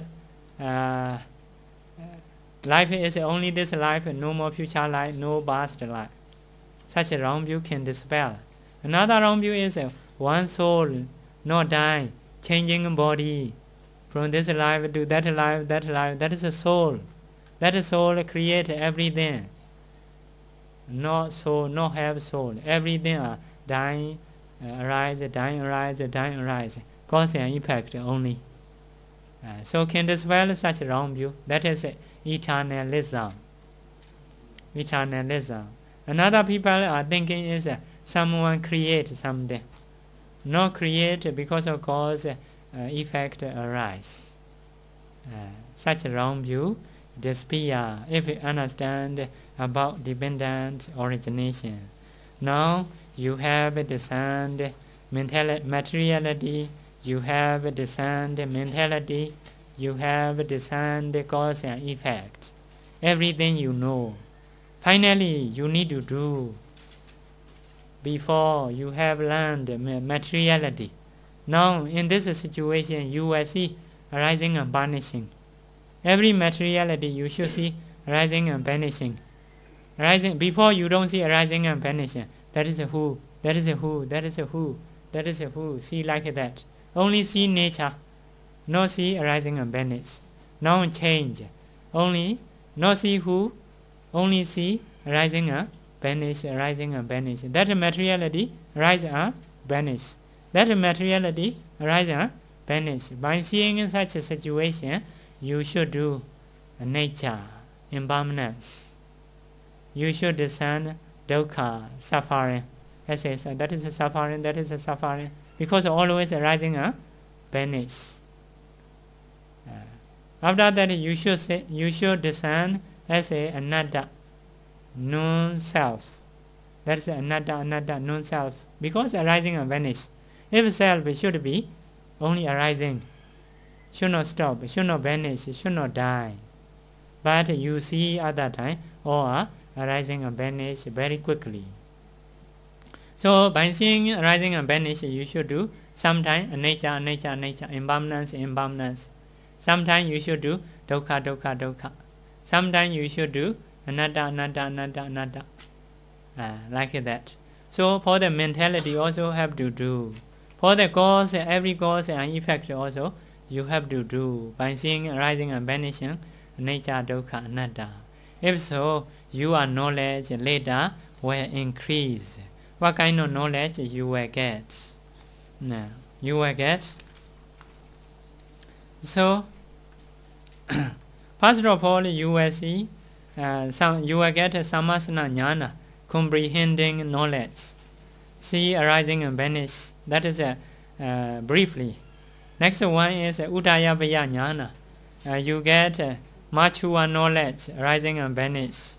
life is only this life, no more future life, no past life. Such a wrong view can dispel. Another wrong view is one soul, not die, changing body. From this life to that life, that is a soul. That soul create everything. No soul, no have soul. Everything are dying, arise, dying, arise, dying, arise. Cause and effect only. So can dispel such a wrong view. That is eternalism. Eternalism. Another people are thinking is someone create something. Not create because of cause effect arise. Such a wrong view disappear if you understand about dependent origination. Now you have discerned materiality, you have discerned mentality, you have discerned cause and effect. Everything you know. Finally, you need to do before you have learned materiality. Now, in this situation, you will see arising and vanishing. Every materiality you should see arising and vanishing. Arising before you don't see arising and vanishing. That is a who. That is a who. That is a who. That is a who. See like that. Only see nature. No see arising and vanish. No change. Only no see who. Only see arising and vanish. Arising and vanish. That materiality arise and vanish. That materiality arise and vanish. By seeing in such a situation, you should do nature, impermanence. You should discern dukkha, suffering. That is a suffering, that is a suffering. Because always arising and vanish. After that, you should discern as a anatta, non-self. That is anatta, non-self. Because arising and vanish. If self should be only arising, should not stop, should not vanish, should not die. But you see at that time, all are arising and vanish very quickly. So by seeing arising and vanish, you should do sometimes nature, impermanence. Sometimes you should do dukkha. Sometimes you should do anatta. Like that. So for the mentality also have to do. For the cause, every cause and effect also you have to do. By seeing arising and vanishing, nature, dukkha, anatta. If so, your knowledge later will increase. What kind of knowledge you will get? Now, you will get. So, first of all, you will see, you will get samasana jnana, comprehending knowledge. See arising and vanish. That is briefly. Next one is udayabhaya jnana. You get mature knowledge, arising and vanish.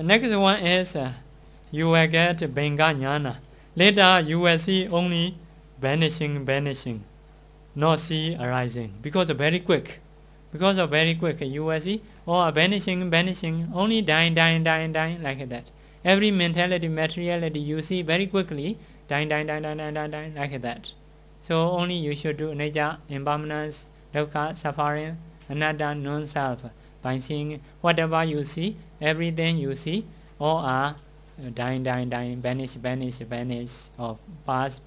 Next one is you will get benga jnana. Later you will see only vanishing, not see arising. Because of very quick. You will see vanishing, only dying, like that. Every mentality, materiality you see very quickly, dying, like that. So only you should do nature, impermanence, dukkha, suffering, anatta, non-self. By seeing whatever you see, everything you see, all are dying, vanish, or pass,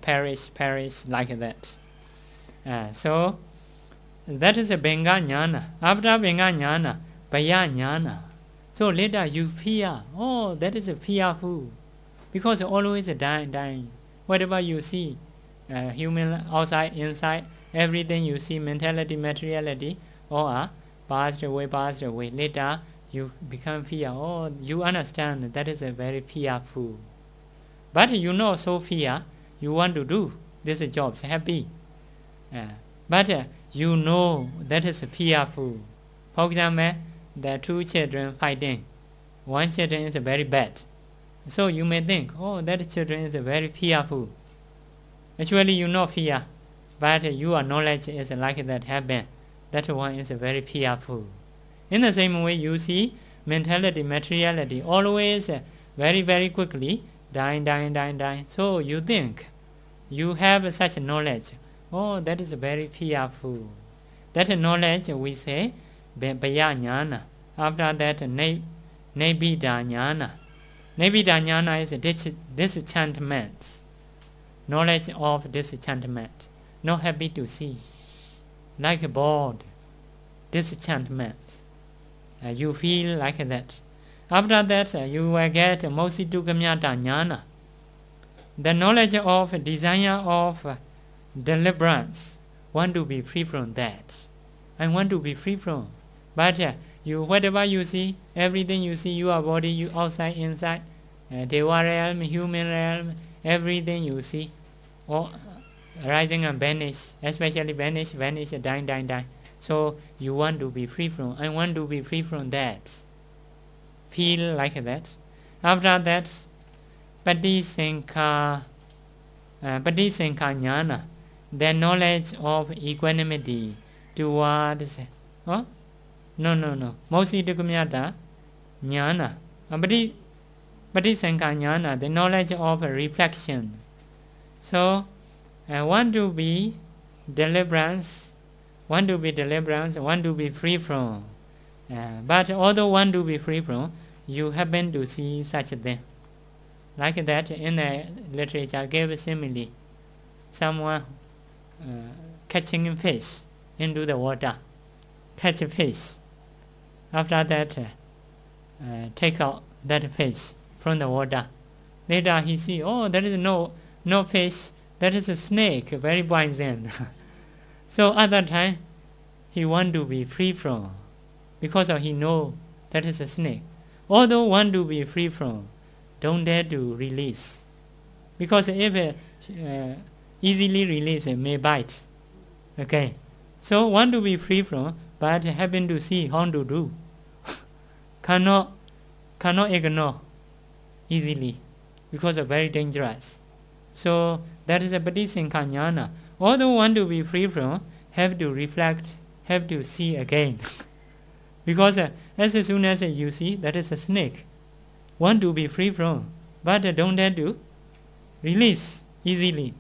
perish, like that. So that is a benga jnana. After benga jnana, bhaya jnana. So later you fear, oh, that is a fearful. Because always dying. Whatever you see, human, outside, inside, everything you see, mentality, materiality, all are passed away. Later you become fear. Oh, you understand that is a very fearful. But you know, so fear, you want to do this job, happy. But you know that is fearful. For example, there are two children fighting. One child is very bad. So you may think, oh, that children is very fearful. Actually, you know fear, but your knowledge is like that happen. That one is very fearful. In the same way, you see mentality, materiality, always very quickly dying. So you think you have such knowledge. Oh, that is very fearful. That knowledge we say bhaya jnana. After that, nibbida jnana. Nibbida jnana is disenchantment. Knowledge of disenchantment. Not happy to see. Like bored. Disenchantment. You feel like that. After that, you will get mosidukamyata jnana. The knowledge of desire of deliverance. Want to be free from that. I want to be free from. But whatever you see, everything you see, your body, you outside, inside, Deva realm, human realm, everything you see, all rising and vanish, especially vanish, dying. So you want to be free from. I want to be free from that. Feel like that. After that, Patisankha jnana, the knowledge of equanimity towards no. Mosi Dukumyata jnana. Patisankha jnana, the knowledge of reflection. So want to be deliverance, want to be free from. But although want to be free from, you happen to see such a thing. Like that, in the literature, gave a simile. Someone catching fish into the water, catch a fish. After that, take out that fish from the water. Later he see, oh, there is no fish. That is a snake, very poison. So other time, he want to be free from, because he know that is a snake. Although want to be free from, don't dare to release, because if easily release, it may bite. Okay, so want to be free from, but happen to see how to do. cannot ignore easily, because it's very dangerous. So that is a patisankha jnana. Although want to be free from, have to reflect, have to see again. Because as soon as you see that is a snake, want to be free from, but don't dare to release easily.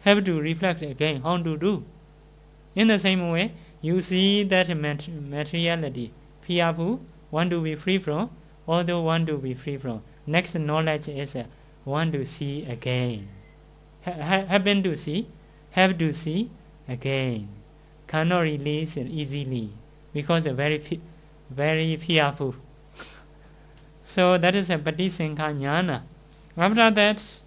Have to reflect again how to do. In the same way, you see that materiality, fearful, want to be free from, although want to be free from. Next knowledge is want to see again. Happen to see, have to see again. Cannot release it easily, because very fearful. So that is a patisankha jnana. After that,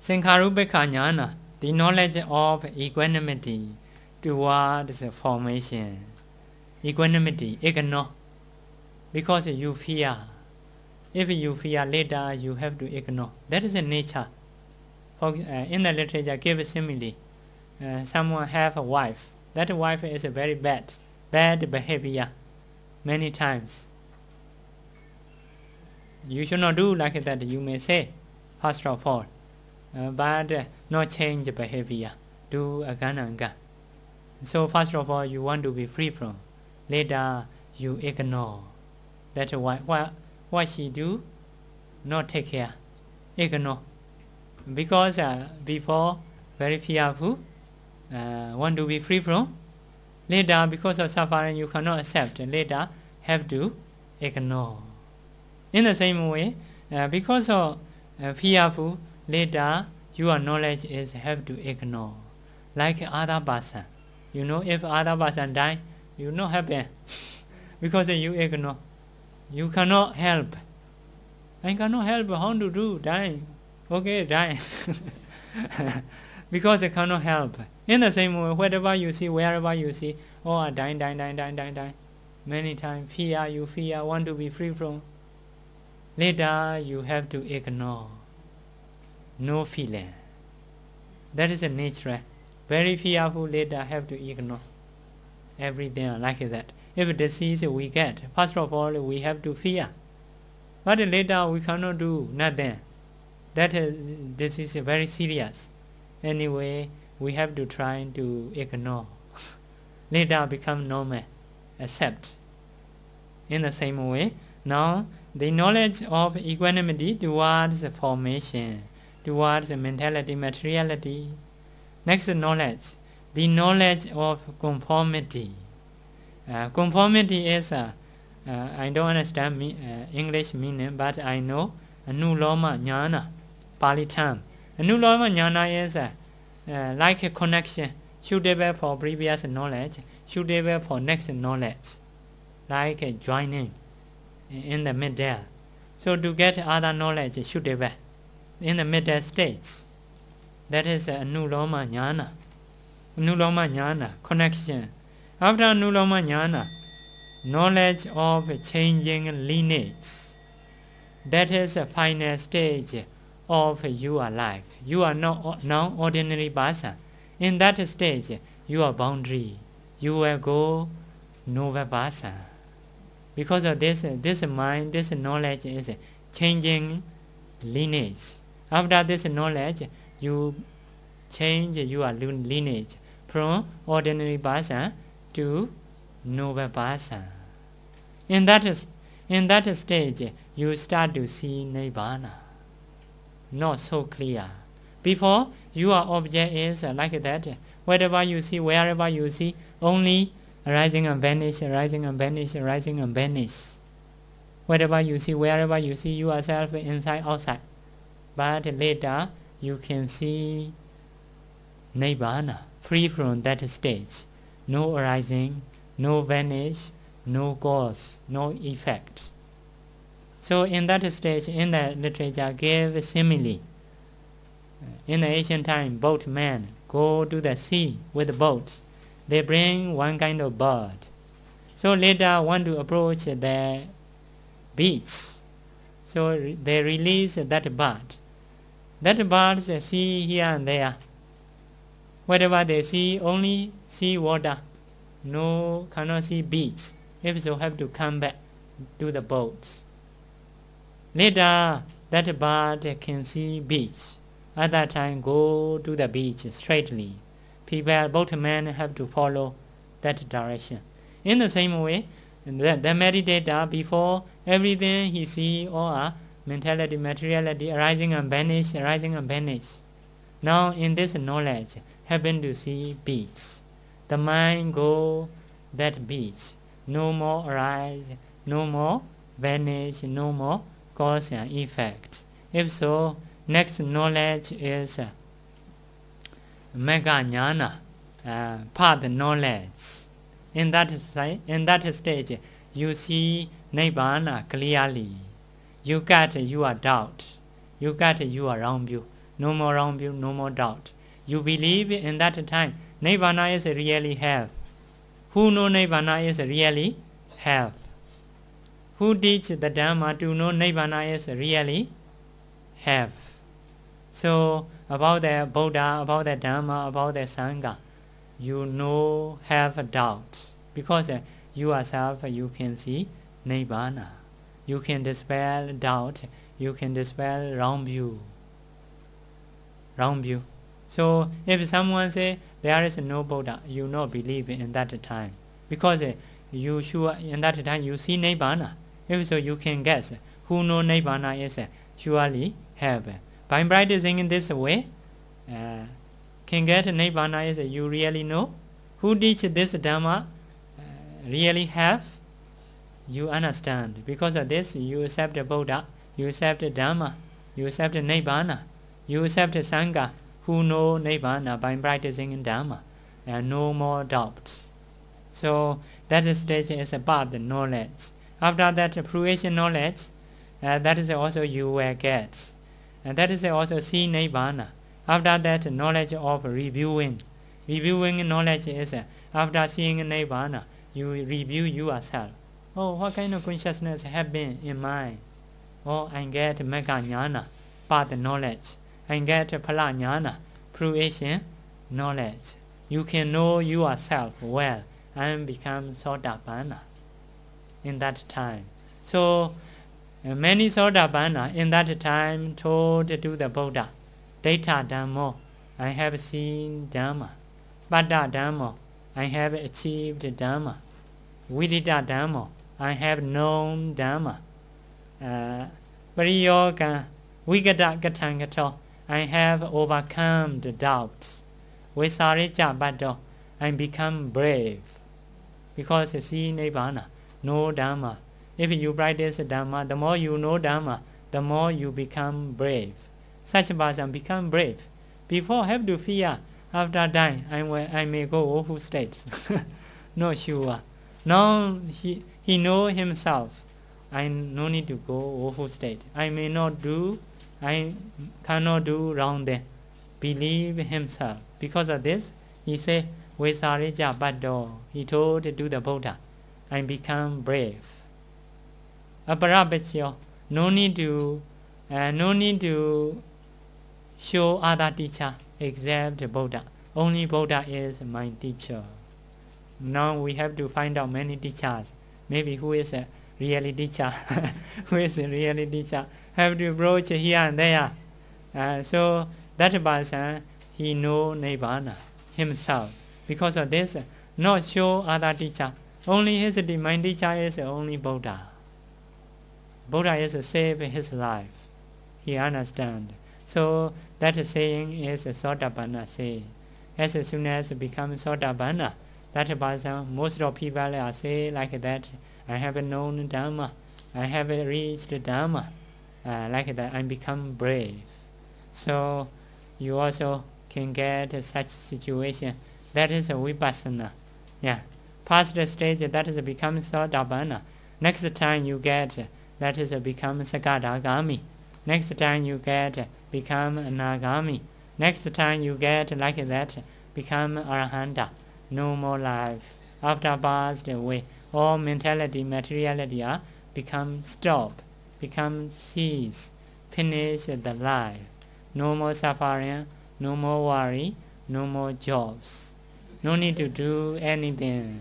sankharupekha jnana, the knowledge of equanimity towards formation. Equanimity, ignore, because you fear. If you fear, later you have to ignore. That is a nature. In the literature, give a simile. Someone have a wife. That wife is a very bad behavior many times. You should not do like that, you may say, first of all. But not change behavior. Do agananga. So first of all, you want to be free from. Later, you ignore. That's why what she do? Not take care. Ignore. Because before, very fearful, want to be free from. Later, because of suffering, you cannot accept. Later, have to ignore. In the same way, because of fearful, later, your knowledge is have to ignore. Like other person. You know, if other person die, you not happy. Because you ignore. You cannot help. I cannot help how to do, die. Okay, die. Because I cannot help. In the same way, wherever you see, wherever you see, oh, die. Many times, you fear, want to be free from. Later, you have to ignore. No feeling. That is a nature. Very fearful, later have to ignore. Everything like that. If disease we get, first of all, we have to fear. But later, we cannot do nothing. This is very serious. Anyway, we have to try to ignore. Later become normal, accept. In the same way, now the knowledge of equanimity towards formation, towards mentality, materiality. Next knowledge, the knowledge of conformity. Conformity is, I don't understand English meaning, but I know Anuloma Jnana, Pali term. Anuloma Jnana is like a connection, suitable for previous knowledge, suitable for next knowledge, like a joining in the middle. So to get other knowledge suitable in the middle stage, that is Anuloma Jnana. Anuloma Jnana, connection. After Anuloma Jnana, knowledge of changing lineage. That is the final stage of your life. You are not now ordinary person. In that stage, you are boundary. You will go noble person. Because of this mind, this knowledge is changing lineage. After this knowledge, you change your lineage from ordinary person to noble person. In that stage, you start to see Nibbana. Not so clear. Before, your object is like that. Whatever you see, wherever you see, only arising and vanish, arising and vanish, arising and vanish. Whatever you see, wherever you see yourself, inside, outside. But later, you can see Nibbana, free from that stage. No arising, no vanish, no cause, no effect. So in that stage, in the literature, give simile. In the ancient time, boatmen go to the sea with boats. They bring one kind of bird. So later want to approach the beach. So they release that bird. That bird see here and there. Whatever they see, only see water. No, cannot see beach. If so, have to come back to the boats. Later, that bird can see beach. At that time, go to the beach straightly. People, boatmen have to follow that direction. In the same way, the meditator, before everything he see or mentality, materiality, arising and vanish, arising and vanish. Now in this knowledge, happen to see beach. The mind go that beach. No more arise, no more vanish, no more cause and effect. If so, next knowledge is Mega Jnana, path knowledge. In that stage, you see Nibbana clearly. You got your doubt. You got your wrong view. No more wrong view, no more doubt. You believe in that time, Nibbana is really have. Who know Nibbana is really have? Who teach the Dhamma to know Nibbana is really have? So about the Buddha, about the Dhamma, about the Sangha, you know have doubts. Because yourself you can see Nibbana. You can dispel doubt. You can dispel wrong view. Wrong view. So if someone say there is no Buddha, you not believe in that time. Because you sure in that time you see Nibbana. If so, you can guess who know Nibbana is surely have. By practicing in this way, can get Nibbana is you really know. Who teach this Dhamma really have. You understand. Because of this, you accept the Buddha, you accept the Dhamma, you accept Nibbana, you accept Sangha, who know Nibbana by practicing in Dhamma, and no more doubts. So that stage is about the knowledge. After that fruition knowledge, that is also you will get. And that is also see Nibbana. After that knowledge of reviewing. Reviewing knowledge is after seeing Nibbana, you review yourself. Oh, what kind of consciousness have been in mind? Oh, I get Mega Jnana, path knowledge. I get Phala Jnana, fruition knowledge. You can know yourself well and become Sotapanna in that time. So, many Sotapanna in that time told to the Buddha, Data Dhammo, I have seen Dhamma. Pada Dhammo, I have achieved Dhamma. Vidita Dhammo, I have known Dhamma. Pariyoga, Vigata Gatangato, I have overcome the doubts. Visarija Bado, I become brave. Because see Nibbana, know Dhamma. If you practice Dhamma, the more you know Dhamma, the more you become brave. Such a person become brave. Before have to fear, after dying, I may go awful states. Not sure. Now he know himself. I no need to go awful state. I cannot do wrong there. Believe himself. Because of this, he say, Vesarija Bado. He told to the Buddha, I become brave. Aparabhasya, no need to show other teacher except Buddha. Only Buddha is my teacher. Now we have to find out many teachers. Maybe who is really teacher, who is a really teacher, have to approach here and there. So that person, he know Nibbana himself. Because of this, not show other teacher. Only his divine teacher is only Buddha. Buddha is save his life. He understand. So that saying is a Sotapanna saying. As soon as it becomes Sotapanna, that person, most of people are say like that, I have known Dhamma, I have reached Dhamma, like that, I become brave. So you also can get such situation. That is a Vipassanā. Yeah. Past the stage, that is become Sotapanna. Next time you get, that is become Sakadagami. Next time you get, become Anagami. Next time you get like that, become Arahanta. No more life. After passed away, all mentality, materiality are become stop, become cease, finish the life. No more suffering, no more worry, no more jobs. No need to do anything.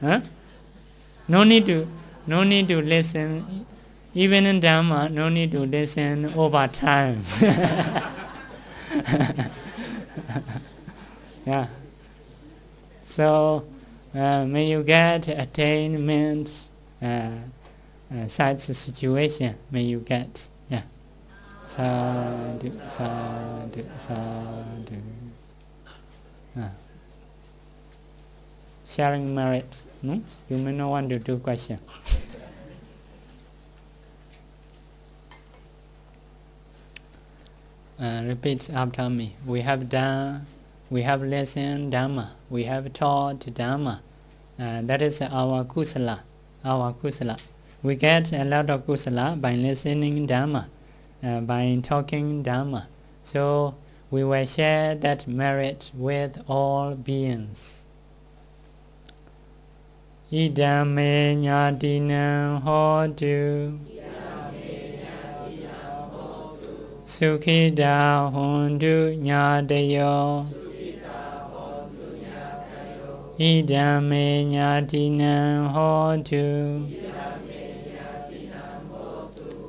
Huh? No need to listen. Even in Dhamma, no need to listen over time. Yeah. So may you get attainments, such a situation. May you get. Yeah. Sadhu, sadhu, sadhu. Sharing merit. No? You may not want to do question. Repeat after me. We have done, we have listened Dhamma, we have taught Dhamma. That is our kusala, our kusala. We get a lot of kusala by listening Dhamma, by talking Dhamma. So we will share that merit with all beings. Idame nyadinam hotu Sukhida hondu nyadayo Idame nyadinam hotu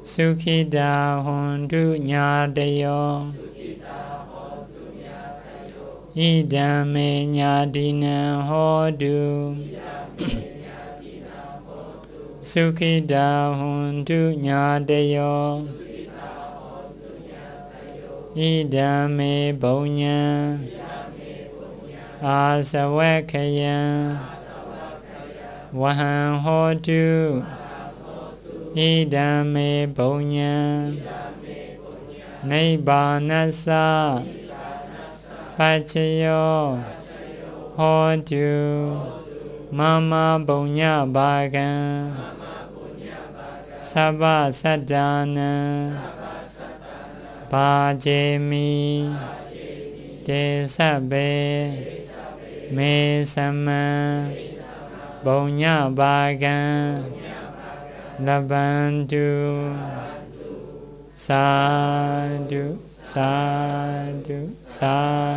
Sukhida hondu nyadayo Idame nyadinam hotu Sukhida hondu nyadayo Idame Bonya Asawakaya Wahan Hotu Idame Bonya Nibbanasa Pachayo Hotu Mama Bonya Bhagan Sabha Sadhana Bhajemi Desabe Mesama Bonya Bhagan Labantu Sadhu Sadhu Sadhu